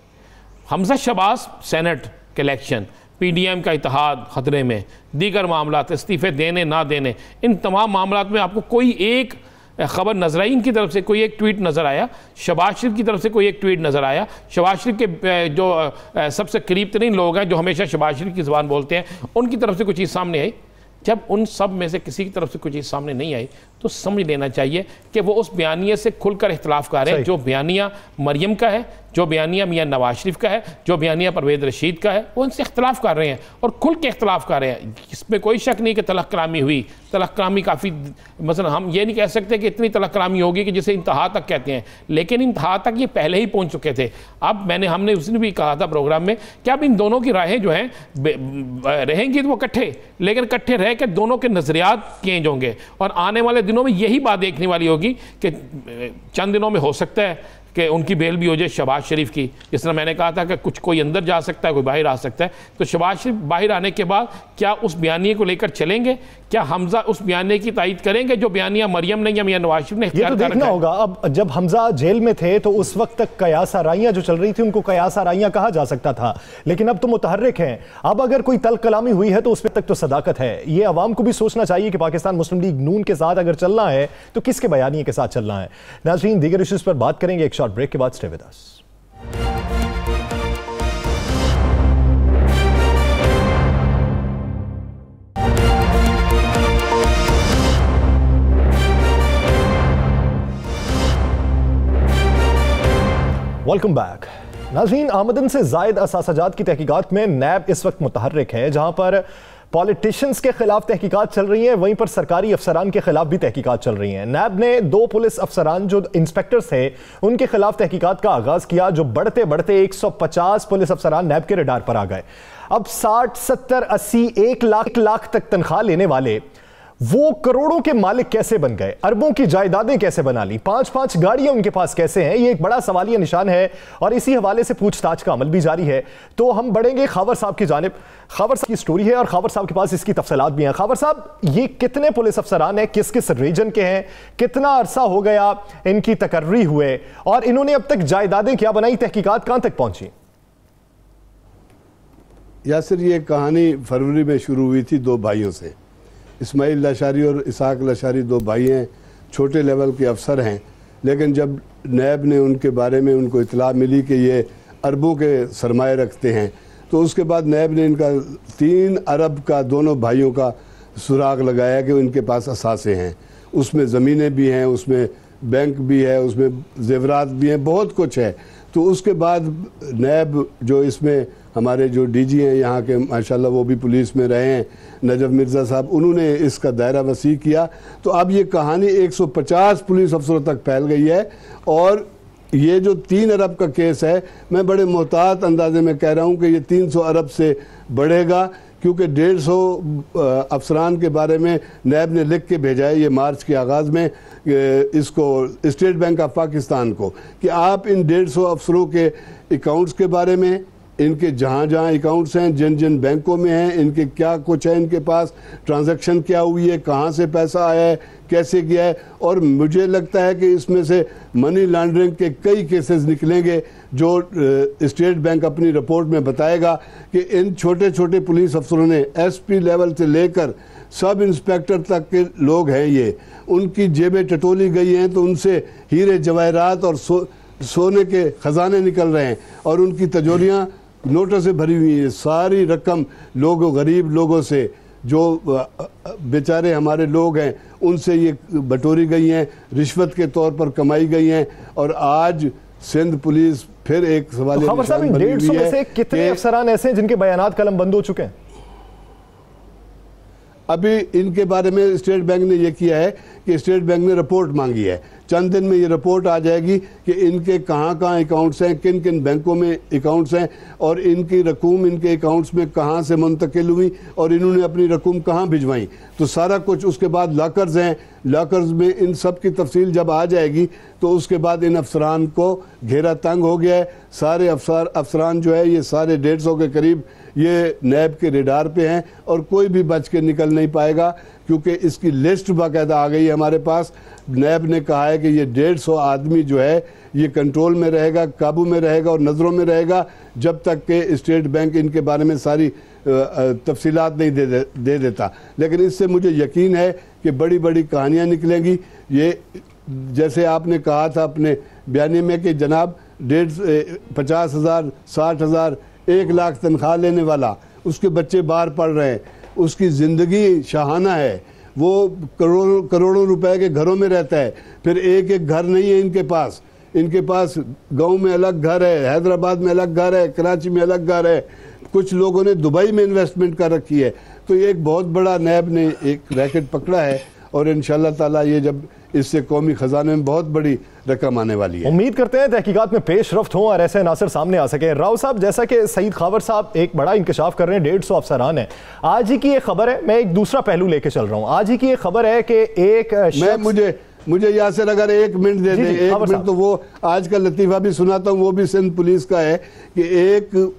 हमजा शहबाज सेनेट के इलेक्शन, PDM का इत्तेहाद खतरे में, दीगर मामला, इस्तीफ़े देने ना देने, इन तमाम मामलों में आपको कोई एक खबर नजर आई? इनकी तरफ से कोई एक ट्वीट नज़र आया? शहबाज शरीफ की तरफ से कोई एक ट्वीट नज़र आया? शहबाज शरीफ के जो सबसे करीब तरीन लोग हैं जो हमेशा शहबाज शरीफ की ज़बान बोलते हैं, उनकी तरफ से कुछ चीज़ सामने आई? जब उन सब में से किसी की तरफ से कुछ चीज़ सामने नहीं आई तो समझ लेना चाहिए कि वो उस बयानिए से खुलकर इख्तलाफ कर रहे हैं। जो बयानिया मरियम का है, जो बयानिया मियां नवाज शरीफ का है, जो बयानिया परवेज़ रशीद का है, वो उनसे इख्तलाफ कर रहे हैं और खुल के इख्तलाफ कर रहे हैं। इसमें कोई शक नहीं कि तलख कलामी हुई। तलख कलामी काफ़ी, मसलन हम ये नहीं कह सकते कि इतनी तलख कलामी होगी कि जिसे इंतहा तक कहते हैं, लेकिन इंतहा तक ये पहले ही पहुँच चुके थे। अब हमने उसने भी कहा था प्रोग्राम में कि अब इन दोनों की राहें जो हैं रहेंगी तो वो इकट्ठे, लेकिन इकट्ठे रह के दोनों के नज़रियात चेंज होंगे और आने वाले दिनों में यही बात देखने वाली होगी कि चंद दिनों में हो सकता है कि उनकी बेल भी हो जाए शहबाज शरीफ की। जिस तरह मैंने कहा था कि कुछ कोई अंदर जा सकता है, कोई बाहर आ सकता है, तो शहबाज शरीफ बाहर आने के बाद क्या उस बयानिए को लेकर चलेंगे? क्या हमजा उस बयानिए की तायद करेंगे जो बयानिया मरियम ने या मियां नवाज शरीफ ने इख्तियार किया? देखना होगा। अब जब हमजा जेल में थे तो उस वक्त तक कयास आराइयां जो चल रही थी उनको कयास आराइयां कहा जा सकता था, लेकिन अब तो मुतहर्रिक हैं। अब अगर कोई तल्ख कलामी हुई है तो उस पर तक तो सदाकत है। ये अवाम को भी सोचना चाहिए कि पाकिस्तान मुस्लिम लीग नून के साथ अगर चलना है तो किसके बयानिए के साथ चलना है। नाज़रीन, दीगर इश्यूज पर बात करेंगे एक शॉर्ट ब्रेक के बाद। Stay with us. Welcome back. नाज़रीन, आमदन से ज़ायद असासाजात की तहकीकात में नैब इस वक्त मुतहर्रिक है। जहां पर पॉलिटिशियंस के खिलाफ तहकीकात चल रही हैं, वहीं पर सरकारी अफसरान के खिलाफ भी तहकीकात चल रही हैं। नैब ने 2 पुलिस अफसरान जो इंस्पेक्टर्स थे उनके खिलाफ तहकीकात का आगाज किया, जो बढ़ते बढ़ते 150 पुलिस अफसरान नैब के रडार पर आ गए। अब 60, 70, 80, 1 लाख तक तनख्वाह लेने वाले वो करोड़ों के मालिक कैसे बन गए, अरबों की जायदादें कैसे बना ली, 5-5 गाड़ियां उनके पास कैसे हैं, ये एक बड़ा सवालिया निशान है और इसी हवाले से पूछताछ का अमल भी जारी है। तो हम बढ़ेंगे खावर साहब की जानिब। खावर साहब की स्टोरी है और खावर साहब के पास इसकी तफसीलात भी हैं। खावर साहब, ये कितने पुलिस अफसरान हैं, किस किस रीजन के हैं, कितना अरसा हो गया इनकी तकर्री हुए और इन्होंने अब तक जायदादें क्या बनाई, तहकीकात कहां तक पहुंची? यासिर, ये कहानी फरवरी में शुरू हुई थी 2 भाइयों से। इस्माइल लाशारी और इसाक लाशारी 2 भाई हैं, छोटे लेवल के अफसर हैं, लेकिन जब नैब ने उनके बारे में उनको इतला मिली कि ये अरबों के सरमाए रखते हैं, तो उसके बाद नैब ने इनका 3 अरब का दोनों भाइयों का सुराग लगाया कि इनके पास असासे हैं। उसमें ज़मीनें भी हैं, उसमें बैंक भी है, उसमें जेवरात भी हैं, बहुत कुछ है। तो उसके बाद नैब जो इसमें हमारे जो डीजी हैं यहाँ के, माशाल्लाह वो भी पुलिस में रहे हैं, नजफ मिर्ज़ा साहब, उन्होंने इसका दायरा वसी किया। तो अब ये कहानी 150 पुलिस अफसरों तक फैल गई है। और ये जो 3 अरब का केस है, मैं बड़े मोहतात अंदाजे में कह रहा हूँ कि ये 300 अरब से बढ़ेगा, क्योंकि 150 अफसरान के बारे में नैब ने लिख के भेजा है ये मार्च के आगाज़ में इसको स्टेट बैंक ऑफ पाकिस्तान को, कि आप इन 150 अफसरों के अकाउंट्स के बारे में, इनके जहाँ जहाँ अकाउंट्स हैं, जिन जिन बैंकों में हैं, इनके क्या कुछ है, इनके पास ट्रांजैक्शन क्या हुई है, कहाँ से पैसा आया है, कैसे किया है। और मुझे लगता है कि इसमें से मनी लॉन्ड्रिंग के कई केसेस निकलेंगे, जो स्टेट बैंक अपनी रिपोर्ट में बताएगा कि इन छोटे छोटे पुलिस अफसरों ने एसपी लेवल से लेकर सब इंस्पेक्टर तक के लोग हैं, ये उनकी जेबें टटोली गई हैं, तो उनसे हीरे जवाहरात और सोने के खजाने निकल रहे हैं और उनकी तिजोरियाँ नोटों से भरी हुई है। सारी रकम लोगों, गरीब लोगों से, जो बेचारे हमारे लोग हैं, उनसे ये बटोरी गई हैं, रिश्वत के तौर पर कमाई गई हैं। और आज सिंध पुलिस फिर एक सवाल, तो 150 में से कितने अफसरान ऐसे हैं जिनके बयानात कलम बंद हो चुके हैं? अभी इनके बारे में स्टेट बैंक ने यह किया है कि स्टेट बैंक ने रिपोर्ट मांगी है। चंद दिन में ये रिपोर्ट आ जाएगी कि इनके कहाँ कहाँ अकाउंट्स हैं, किन किन बैंकों में अकाउंट्स हैं और इनकी रकूम इनके अकाउंट्स में कहाँ से मुंतकिल हुई और इन्होंने अपनी रकूम कहाँ भिजवाई, तो सारा कुछ। उसके बाद लॉकर्स हैं, लॉकर्स में इन सब की तफसील जब आ जाएगी तो उसके बाद इन अफसरान को घेरा तंग हो गया है। सारे अफसरान जो है ये सारे 150 के करीब ये नैब के रेडार पे हैं और कोई भी बच के निकल नहीं पाएगा, क्योंकि इसकी लिस्ट बाकायदा आ गई है हमारे पास। नैब ने कहा है कि ये 150 आदमी जो है ये कंट्रोल में रहेगा, काबू में रहेगा और नज़रों में रहेगा, जब तक कि स्टेट बैंक इनके बारे में सारी तफसीलात नहीं दे देता। लेकिन इससे मुझे यकीन है कि बड़ी बड़ी कहानियाँ निकलेंगी। ये जैसे आपने कहा था अपने बयानी में कि जनाब 50,000, 60,000, 1 लाख तनख्वाह लेने वाला, उसके बच्चे बाहर पढ़ रहे हैं, उसकी ज़िंदगी शाहाना है, वो करोड़ों रुपए के घरों में रहता है। फिर एक एक घर नहीं है इनके पास गांव में अलग घर है, हैदराबाद में अलग घर है, कराची में अलग घर है, कुछ लोगों ने दुबई में इन्वेस्टमेंट कर रखी है। तो ये एक बहुत बड़ा नैब ने एक रैकेट पकड़ा है और इंशाल्लाह ताला ये जब इससे कौमी खजाने में बहुत बड़ी रकम आने वाली है। उम्मीद करते हैं तहकीकात में पेशरफ्त हों और ऐसे अनासर सामने आ सके। राव साहब, जैसा कि सईद खावर साहब एक बड़ा इंकशाफ कर रहे हैं, 150 अफसरान है। आज ही की एक खबर है, मैं एक दूसरा पहलू लेके चल रहा हूँ। आज ही की एक खबर है कि एक मुझे यासिर अगर 1 मिनट दे दें, 1 मिनट, तो वो आज का लतीफ़ा भी सुनाता हूँ, वो भी सिंध पुलिस का है कि एक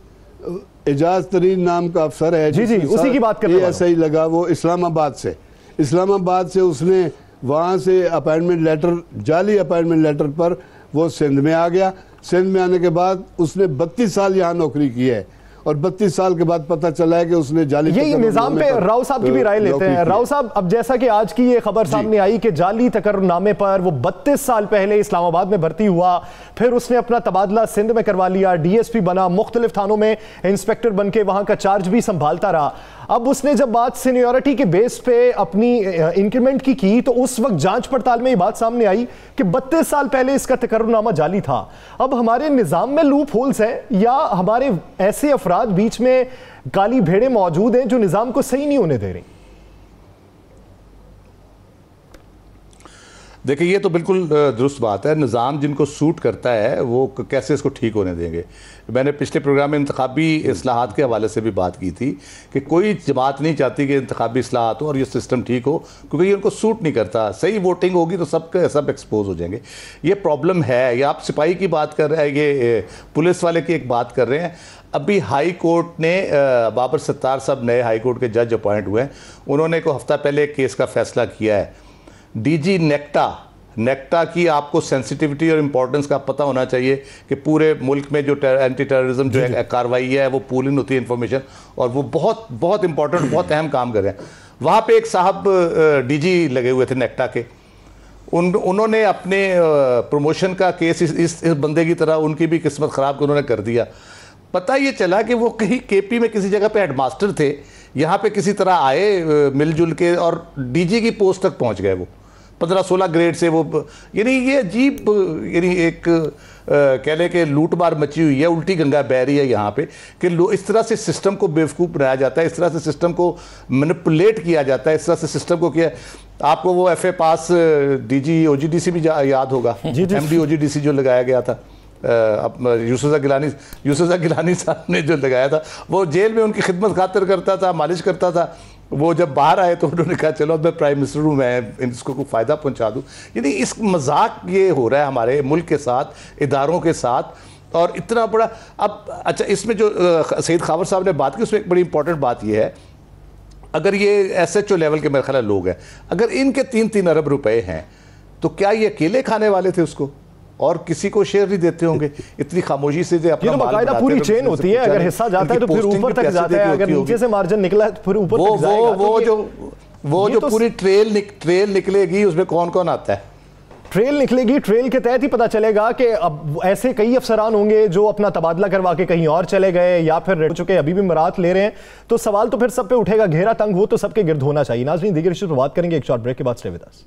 एजाज तरीन नाम का अफसर है, जी उसी की बात कर ऐसा ही लगा, वो इस्लामाबाद से उसने वहाँ से अपॉइंटमेंट लेटर, जाली अपॉइंटमेंट लेटर पर वो सिंध में आ गया। सिंध में आने के बाद उसने 32 साल यहाँ नौकरी की है और 32 साल के बाद पता चला है कि उसने जाली, यही निजाम पे राव साहब की भी राय लेते हैं। राव साहब, अब जैसा कि आज की ये खबर सामने आई कि जाली तकर्रुरनामे पर वो 32 साल पहले इस्लामाबाद में भर्ती हुआ, फिर उसने अपना तबादला सिंध में करवा लिया, DSP बना, मुख्तलिफ थानों में इंस्पेक्टर बन के वहां का चार्ज भी संभालता रहा। अब उसने जब बात सीनियरिटी के बेस पे अपनी इंक्रीमेंट की तो उस वक्त जांच पड़ताल में ये बात सामने आई कि 32 साल पहले इसका तकर्रुरनामा जाली था। अब हमारे निजाम में लूप होल्स हैं या हमारे ऐसे अफराद बीच में काली भेड़ें मौजूद हैं जो निजाम को सही नहीं होने दे रही? देखिए, ये तो बिल्कुल दुरुस्त बात है। निज़ाम जिनको सूट करता है वो कैसे इसको ठीक होने देंगे। मैंने पिछले प्रोग्राम में इंतखाबी इस्लाहात के हवाले से भी बात की थी कि कोई जमात नहीं चाहती कि इंतखाबी इस्लाहात हो और ये सिस्टम ठीक हो, क्योंकि ये उनको सूट नहीं करता। सही वोटिंग होगी तो सब एक्सपोज हो जाएंगे। ये प्रॉब्लम है। या आप सिपाही की बात कर रहे हैं, ये पुलिस वाले की एक बात कर रहे हैं। अभी हाई कोर्ट ने बाबर सत्तार साहब नए हाई कोर्ट के जज अपॉइंट हुए हैं। उन्होंने को हफ्ता पहले एक केस का फैसला किया है। डीजी नेक्टा की आपको सेंसिटिविटी और इम्पोर्टेंस का पता होना चाहिए कि पूरे मुल्क में जो एंटी टेररिज्म जो कार्रवाई है वो पूलिंग होती है इंफॉर्मेशन, और वो बहुत बहुत इंपॉर्टेंट, बहुत अहम काम कर रहे हैं। वहाँ पे एक साहब डीजी लगे हुए थे नेक्टा के, उन्होंने अपने प्रमोशन का केस इस बंदे की तरह उनकी भी किस्मत ख़राब को उन्होंने कर दिया। पता ये चला कि वो कहीं केपी में किसी जगह पे हेडमास्टर थे, यहाँ पे किसी तरह आए मिलजुल के और डीजी की पोस्ट तक पहुँच गए। वो 15-16 ग्रेड से वो, यानी ये अजीब, यानी एक कह लें कि लूटमार मची हुई है, उल्टी गंगा बह रही है यहाँ पे कि इस तरह से सिस्टम को बेवकूफ़ बनाया जाता है, इस तरह से सिस्टम को मैनिपुलेट किया जाता है, इस तरह से सिस्टम को किया। आपको वो FA पास DG OGDC भी याद होगा, MD OGDC जो लगाया गया था, यूसुफ गिलानी साहब ने जो लगाया था, वो जेल में उनकी खिदमत खातिर करता था, मालिश करता था। वो जब बाहर आए तो उन्होंने कहा चलो मैं प्राइम मिनिस्टर हूँ, मैं इसको कोई फ़ायदा पहुँचा दूँ। यानी इस मजाक ये हो रहा है हमारे मुल्क के साथ, इदारों के साथ, और इतना बड़ा। अब अच्छा, इसमें जो सईद खावर साहब ने बात की उसमें एक बड़ी इंपॉर्टेंट बात ये है, अगर ये SHO लेवल के मेरे ख्याल लोग हैं, अगर इनके 3-3 अरब रुपए हैं तो क्या ये अकेले खाने वाले थे उसको और किसी को शेयर नहीं देते होंगे? इतनी खामोशी से अपना माल बनाते हैं। पूरी चेन होती है, अगर हिस्सा जाता है तो फिर ऊपर तक जाता है, अगर नीचे से मार्जिन निकला है तो फिर ऊपर तक जाएगा। वो जो पूरी ट्रेल निकलेगी उसमें कौन कौन आता है? ट्रेल निकलेगी, ट्रेल के तहत ही पता चलेगा कि अब ऐसे कई अफसरान होंगे जो अपना तबादला करवा के कहीं और चले गए या फिर रह चुके अभी भी मराहत ले रहे हैं, तो सवाल तो फिर सब पे उठेगा। घेरा तंग हो तो सबके गिर्द होना चाहिए। नाज़रीन, दीगर इश्यूज़ पर बात करेंगे एक शॉर्ट ब्रेक के बाद। Stay with us.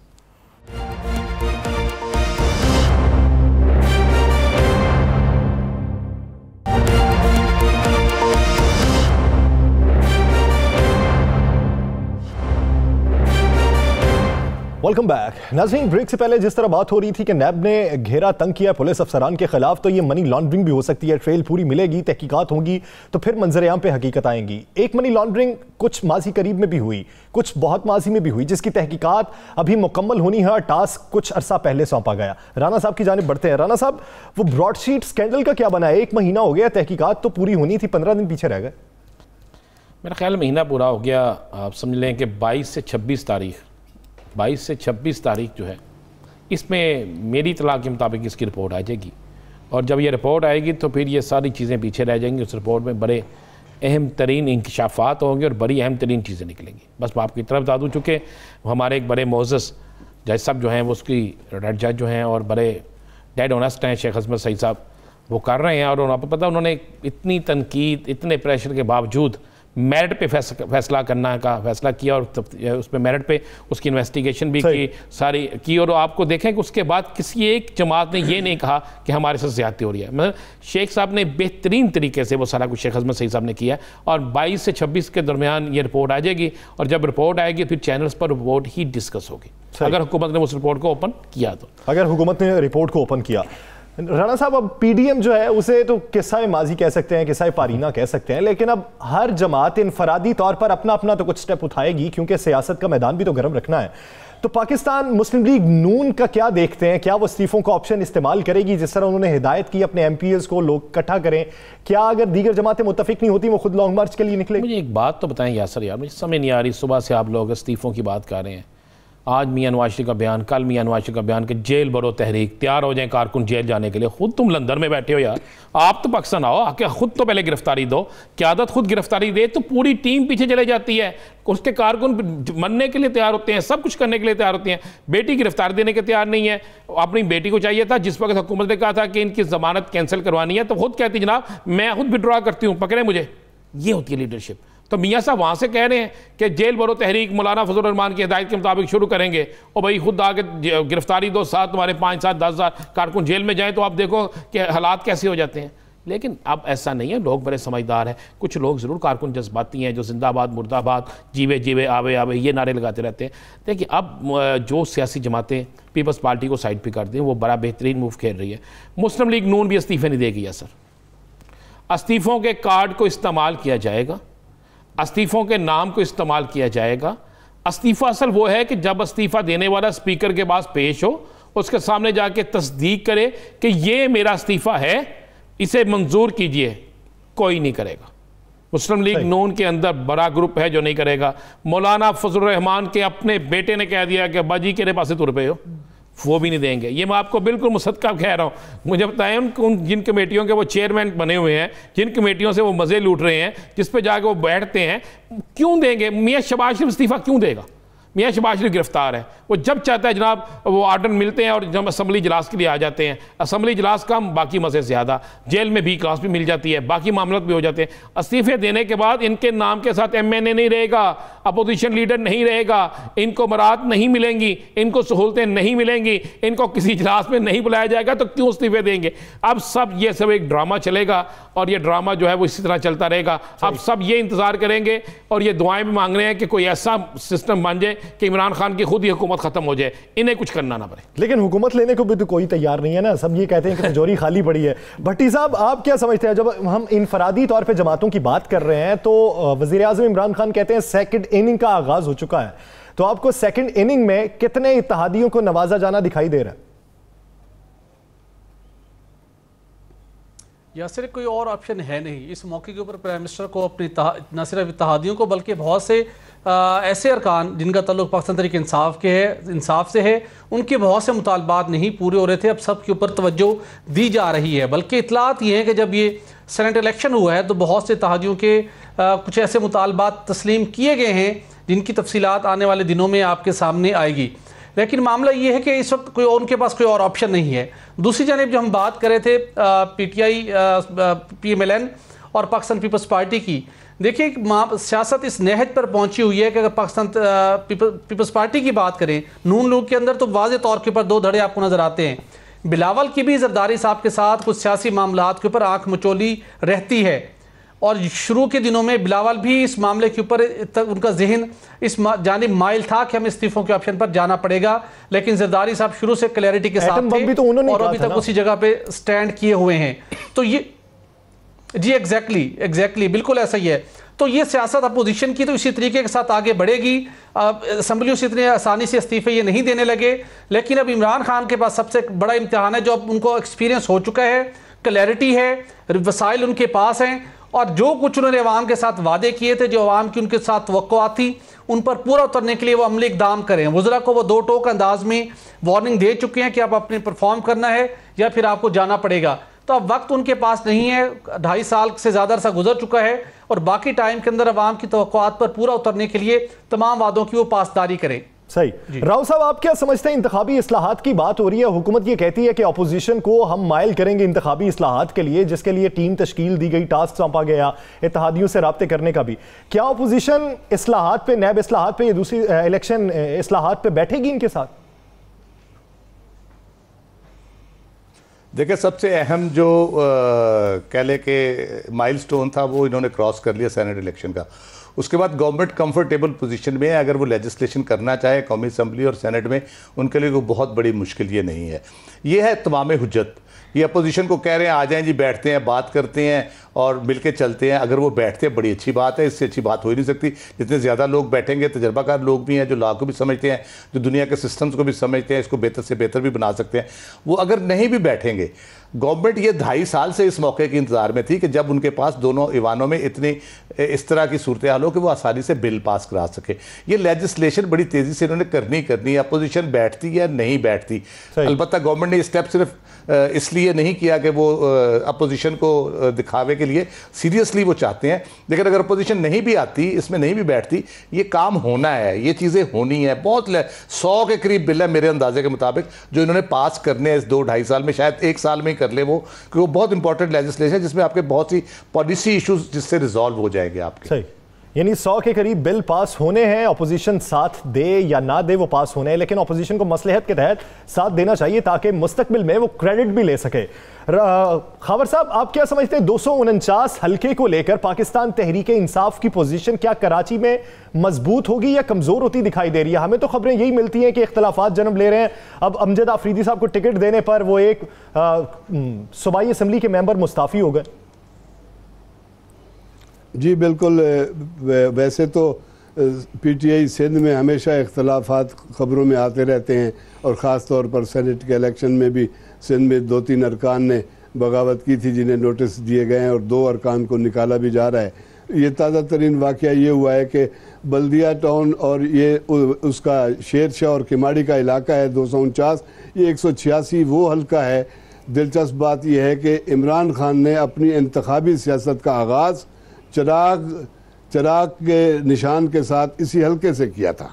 Welcome back. नाज़रीन, ब्रेक से पहले जिस तरह बात हो रही थी कि नैब ने घेरा तंग किया पुलिस अफसरान के खिलाफ, तो ये मनी लॉन्ड्रिंग भी हो सकती है। ट्रेल पूरी मिलेगी, तहकीकात होंगी तो फिर मंजर-ए-आम पे हकीकत आएंगी। एक मनी लॉन्ड्रिंग कुछ माजी करीब में भी हुई, कुछ बहुत माजी में भी हुई, जिसकी तहकीकात अभी मुकम्मल होनी है। टास्क कुछ अरसा पहले सौंपा गया। राना साहब की जानिब बढ़ते हैं। राना साहब, वो ब्रॉडशीट स्कैंडल का क्या बना है? 1 महीना हो गया, तहकीकात तो पूरी होनी थी, 15 दिन पीछे रह गए। मेरा ख्याल महीना पूरा हो गया। आप समझ लें कि 22 से 26 तारीख जो है, इसमें मेरी इत्तला के मुताबिक इसकी रिपोर्ट आ जाएगी, और जब ये रिपोर्ट आएगी तो फिर ये सारी चीज़ें पीछे रह जाएंगी। उस रिपोर्ट में बड़े अहम तरीन इंकशाफात होंगे और बड़ी अहम तरीन चीज़ें निकलेंगी। बस मैं आपकी तरफ बता दूँ, चूँकि हमारे एक बड़े मोअज़्ज़ज़ जज साहब जो हैं, वो उसकी रेड जज जो हैं और बड़े डेड ऑनेस्ट हैं, शेख अज़मत सईद साहब, वो कर रहे हैं। और आपको पता, उन्होंने इतनी तनकीद, इतने प्रेशर के बावजूद मेरिट पे फैसला करना का फैसला किया, और उसमें मेरिट पे उसकी इन्वेस्टिगेशन भी की, सारी की। और आपको देखें कि उसके बाद किसी एक जमात ने ये नहीं कहा कि हमारे साथ ज़्यादती हो रही है। मतलब शेख साहब ने बेहतरीन तरीके से वो सारा कुछ, शेख अज़मत सईद साहब ने किया। और 22 से 26 के दरमियान ये रिपोर्ट आ जाएगी, और जब रिपोर्ट आएगी फिर चैनल्स पर रिपोर्ट ही डिस्कस होगी, अगर हुकूमत ने उस रिपोर्ट को ओपन किया तो। अगर हुकूमत ने रिपोर्ट को ओपन किया। राणा साहब, अब PDM जो है उसे तो किस्सा माजी कह सकते हैं, किस्सा पारीना कह सकते हैं, लेकिन अब हर जमात इनफरादी तौर पर अपना अपना तो कुछ स्टेप उठाएगी, क्योंकि सियासत का मैदान भी तो गर्म रखना है। तो पाकिस्तान मुस्लिम लीग नून का क्या देखते हैं? क्या वो इस्तीफों का ऑप्शन इस्तेमाल करेगी, जिस तरह उन्होंने हिदायत की अपने MPs को लोग इकट्ठा करें? क्या अगर दीगर जमातें मुत्तफिक नहीं होती वो खुद लॉन्ग मार्च के लिए निकलेगी? मुझे एक बात तो बताएं यासर यार, मुझे समझ नहीं आ रही, सुबह से आप लोग इस्तीफों की बात कर रहे हैं। आज मियां नवाज शरीफ का बयान, कल मियां नवाज शरीफ का बयान कि जेल भरो तहरीक, तैयार हो जाएं कारकुन जेल जाने के लिए। खुद तुम लंदन में बैठे हो यार, आप तो पाकिस्तान आओ, आके खुद तो पहले गिरफ्तारी दो। क़यादत खुद गिरफ्तारी दे तो पूरी टीम पीछे चले जाती है, उसके कारकुन मनने के लिए तैयार होते हैं, सब कुछ करने के लिए तैयार होते हैं। बेटी गिरफ्तारी देने के तैयार नहीं है। अपनी बेटी को चाहिए था, जिस वक्त हुकूमत ने कहा था कि इनकी जमानत कैंसिल करवानी है, तो खुद कहती जनाब मैं खुद विड्रॉ करती हूँ, पकड़े मुझे। ये होती है लीडरशिप। तो मियाँ साहब वहाँ से कह रहे हैं कि जेल भरो तहरीक मौलाना फजल रहमान की हिदायत के मुताबिक शुरू करेंगे, और भाई खुद आके गिरफ्तारी दो, साथ तुम्हारे 5, 7, 10,000 कारकुन जेल में जाए, तो आप देखो कि हालात कैसे हो जाते हैं। लेकिन अब ऐसा नहीं है, लोग बड़े समझदार हैं। कुछ लोग ज़रूर कारकुन जज्बाती हैं जो जिंदाबाद मुर्दाबाद जीवे जीवे आवे आवे ये नारे लगाते रहते हैं। देखिए अब जो सियासी जमातें पीपल्स पार्टी को साइड पे करते हैं वो बड़ा बेहतरीन मूव खेल रही है। मुस्लिम लीग नून भी इस्तीफ़े नहीं देगी सर, इस्तीफ़ों के कार्ड को इस्तेमाल किया जाएगा, इस्तीफ़ों के नाम को इस्तेमाल किया जाएगा। इस्तीफ़ा असल वो है कि जब इस्तीफ़ा देने वाला स्पीकर के पास पेश हो, उसके सामने जाके तस्दीक करे कि ये मेरा इस्तीफ़ा है, इसे मंजूर कीजिए। कोई नहीं करेगा। मुस्लिम लीग नून के अंदर बड़ा ग्रुप है जो नहीं करेगा। मौलाना फजल रहमान के अपने बेटे ने कह दिया कि अब्बा जी के पास तो रुपए हो, वो भी नहीं देंगे। ये मैं आपको बिल्कुल मुसद्दक़ कह रहा हूँ। मुझे बताएं उन जिन कमेटियों के वो चेयरमैन बने हुए हैं, जिन कमेटियों से वो मज़े लूट रहे हैं, जिस पे जाके वो बैठते हैं, क्यों देंगे? मियाँ शहबाज शरीफ इस्तीफ़ा क्यों देगा? मियाँ शहबाज शरीफ गिरफ्तार है, वो जब चाहता है जनाब वो आर्डर मिलते हैं और जब असम्बली इजलास के लिए आ जाते हैं, असम्बली इजलास कम बाकी मज़े ज़्यादा, जेल में भी क्लास भी मिल जाती है, बाकी मामला भी हो जाते हैं। इस्तीफ़े देने के बाद इनके नाम के साथ MNA नहीं रहेगा, अपोजिशन लीडर नहीं रहेगा, इनको मराहत नहीं मिलेंगी, इनको सहूलतें नहीं मिलेंगी, इनको किसी इजलास में नहीं बुलाया जाएगा, तो क्यों इस्तीफ़े देंगे? अब सब ये सब एक ड्रामा चलेगा और ये ड्रामा जो है वो इसी तरह चलता रहेगा। अब सब ये इंतज़ार करेंगे और ये दुआएं भी मांग रहे हैं कि कोई ऐसा सिस्टम बन जाए कि इमरान खान की खुद ही हुकूमत खत्म हो जाए, इन्हें कुछ करना ना पड़े। लेकिन हुकूमत लेने को भी तो कोई तैयार नहीं है ना, सब ये कहते हैं कि तिजोरी खाली पड़ी है। भट्टी साहब आप क्या समझते हैं, जब हम इनफरादी तौर पे जमातों की बात कर रहे हैं तो वज़ीर आज़म इमरान खान कहते हैं सेकंड इनिंग का आगाज हो चुका है, तो आपको सेकंड इनिंग में कितने इत्तेहादियों को नवाजा जाना दिखाई दे रहा है? या सिर्फ कोई और ऑप्शन है नहीं। इस मौके के ऊपर प्राइम मिनिस्टर को अपनी न सिर्फ इत्तेहादियों को बल्कि बहुत से ऐसे अरकान जिनका ताल्लुक पाकिस्तान तहरीक इंसाफ से है, उनके बहुत से मुतालबात नहीं पूरे हो रहे थे, अब सब के ऊपर तवज्जो दी जा रही है। बल्कि इतलात ये है कि जब ये सेनेट इलेक्शन हुआ है तो बहुत से इत्तेहादियों के कुछ ऐसे मुतालबात तस्लीम किए गए हैं जिनकी तफसीलात आने वाले दिनों में आपके सामने आएगी। लेकिन मामला ये है कि इस वक्त कोई उनके पास कोई और ऑप्शन नहीं है। दूसरी जानिब जो हम बात कर रहे थे PTI PMLN और पाकिस्तान पीपल्स पार्टी की, देखिए सियासत इस नहज पर पहुंची हुई है कि अगर पाकिस्तान पीपल्स पार्टी की बात करें, नून लीग के अंदर तो वाज़े तौर के ऊपर दो धड़े आपको नज़र आते हैं। बिलावल की भी जरदारी साहब के साथ कुछ सियासी मामलात के ऊपर आंख मचोली रहती है और शुरू के दिनों में बिलावल भी इस मामले के ऊपर उनका जहन इस जानिब माइल था कि हमें इस्तीफों के ऑप्शन पर जाना पड़ेगा, लेकिन जरदारी साहब शुरू से क्लैरिटी के साथ थे और अभी तक उसी जगह पे स्टैंड किए हुए हैं। तो ये जी एग्जैक्टली बिल्कुल ऐसा ही है। तो ये सियासत अपोजिशन की तो इसी तरीके के साथ आगे बढ़ेगी। असम्बलियों से इतने आसानी से इस्तीफे ये नहीं देने लगे, लेकिन अब इमरान खान के पास सबसे बड़ा इम्तिहान है जो अब उनको एक्सपीरियंस हो चुका है, क्लैरिटी है, वसाइल उनके पास हैं और जो कुछ उन्होंने अवाम के साथ वादे किए थे, जो अवाम की उनके साथ तवक्कुआत थी, उन पर पूरा उतरने के लिए वो अमली इक़दाम करें। वज़रा को वो दो टोक अंदाज में वार्निंग दे चुके हैं कि आप अपने परफॉर्म करना है या फिर आपको जाना पड़ेगा। तो अब वक्त उनके पास नहीं है, 2.5 साल से ज़्यादा अरसा गुजर चुका है और बाकी टाइम के अंदर अवाम की तवक्कुआत पर पूरा उतरने के लिए तमाम वादों की वो पासदारी करें। सही। राव साहब आप क्या समझते हैं, इंतखाबी इस्लाहात की बात हो रही है, हुकूमत ये कहती है कि अपोजिशन को हम माइल करेंगे इंतखाबी इस्लाहात के लिए, जिसके लिए टीम तश्कील दी गई, टास्क सौंपा गया इत्तेहादियों से राब्ते करने का भी। क्या अपोजिशन इस्लाहात पे, नैब इस्लाहात पे, ये दूसरी इलेक्शन इस्लाहात पे बैठेगी इनके साथ? देखिए सबसे अहम जो कह ले के माइलस्टोन था वो इन्होंने क्रॉस कर लिया सेनेट इलेक्शन का। उसके बाद गवर्नमेंट कंफर्टेबल पोजीशन में है, अगर वो लेजिस्लेशन करना चाहे कौमी असम्बली और सेनेट में, उनके लिए कोई बहुत बड़ी मुश्किल ये नहीं है। ये है तमाम हुज्जत। ये अपोजिशन को कह रहे हैं आ जाएं जी, बैठते हैं, बात करते हैं और मिलके चलते हैं। अगर वो बैठते हैं बड़ी अच्छी बात है, इससे अच्छी बात हो ही नहीं सकती। जितने ज़्यादा लोग बैठेंगे, तजर्बाकार लोग भी हैं जो लॉ को भी समझते हैं, जो दुनिया के सिस्टम्स को भी समझते हैं, इसको बेहतर से बेहतर भी बना सकते हैं, वो अगर नहीं भी बैठेंगे, गवर्नमेंट ये 2.5 साल से इस मौके के इंतजार में थी कि जब उनके पास दोनों ईवानों में इतनी इस तरह की सूरत हाल हो कि वो आसानी से बिल पास करा सके। ये लेजिस्लेशन बड़ी तेज़ी से इन्होंने करनी है। अपोजिशन बैठती या नहीं बैठती, अलबत्ता गवर्नमेंट ने स्टेप सिर्फ इसलिए नहीं किया कि वो अपोजिशन को दिखावे के लिए, सीरियसली वो चाहते हैं। लेकिन अगर अपोजिशन नहीं भी आती, इसमें नहीं भी बैठती, ये काम होना है, ये चीज़ें होनी है। बहुत 100 के करीब बिल है मेरे अंदाजे के मुताबिक जो इन्होंने पास करने हैं इस 2-2.5 साल में, शायद 1 साल में ही कर ले वो, क्योंकि वो बहुत इंपॉर्टेंट लेजिस्लेशन है जिसमें आपके बहुत सी पॉलिसी इश्यूज जिससे रिजॉल्व हो जाएंगे आपके। सही। यानी 100 के करीब बिल पास होने हैं, अपोजिशन साथ दे या ना दे वो पास होने हैं, लेकिन अपोजिशन को मसलहत के तहत साथ देना चाहिए ताकि मुस्तकबिल में वो क्रेडिट भी ले सके। खावर साहब, आप क्या समझते हैं 249 हल्के को लेकर पाकिस्तान तहरीक इंसाफ की पोजीशन क्या कराची में मजबूत होगी या कमजोर होती दिखाई दे रही है? हमें तो खबरें यही मिलती हैं कि इख्तलाफात जन्म ले रहे हैं। अब अमजद आफरीदी साहब को टिकट देने पर वो एक सूबाई असम्बली के मेंबर मुस्ताफी हो गए। जी बिल्कुल, वैसे तो पीटीआई सिंध में हमेशा इख्तलाफात ख़बरों में आते रहते हैं और ख़ास तौर पर सेनेट के इलेक्शन में भी सिंध में 2-3 अरकान ने बगावत की थी जिन्हें नोटिस दिए गए हैं और 2 अरकान को निकाला भी जा रहा है। ये ताज़ा तरीन वाक़या ये हुआ है कि बल्दिया टाउन और ये उसका शेर शाह और किमाड़ी का इलाका है 249, ये 186 वो हल्का है। दिलचस्प बात यह है कि इमरान खान ने अपनी इंतखाबी सियासत का आगाज़ चिराग के निशान के साथ इसी हल्के से किया था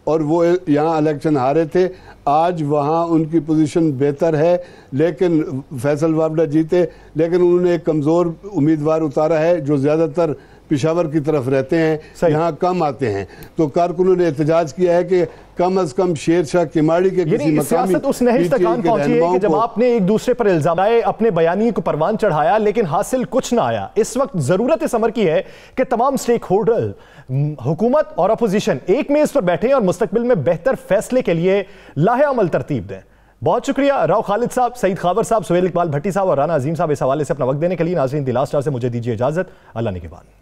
और वो यहाँ इलेक्शन हारे थे। आज वहाँ उनकी पोजीशन बेहतर है, लेकिन फैसल वावडा जीते, लेकिन उन्होंने एक कमज़ोर उम्मीदवार उतारा है जो ज़्यादातर पिशावर की तरफ रहते हैं, यहाँ कम आते हैं। तो कारकुनों ने एहतजाज किया है कि कम अज कम शेर शाह किमाड़ी के किसी मकामी उस नहिश तक पहुंची है कि जब आपने एक दूसरे पर इल्जाम लगाए, अपने बयानी को परवान चढ़ाया, लेकिन हासिल कुछ ना आया। इस वक्त जरूरत इस अमर की है कि तमाम स्टेक होल्डर, हुकूमत और अपोजिशन एक मेज पर बैठे और मुस्तकबिल में बेहतर फैसले के लिए लाहे अमल तरतीब दें। बहुत शुक्रिया राव खालिद साहब, सईद खावर साहब, सुहेल इकबाल भट्टी साहब और राना अजीम साहब इस हवाले से अपना वक्त देने के लिए। नाज़रीन, द लास्ट आवर से मुझे दीजिए इजाजत। अल्लाह निगहबान।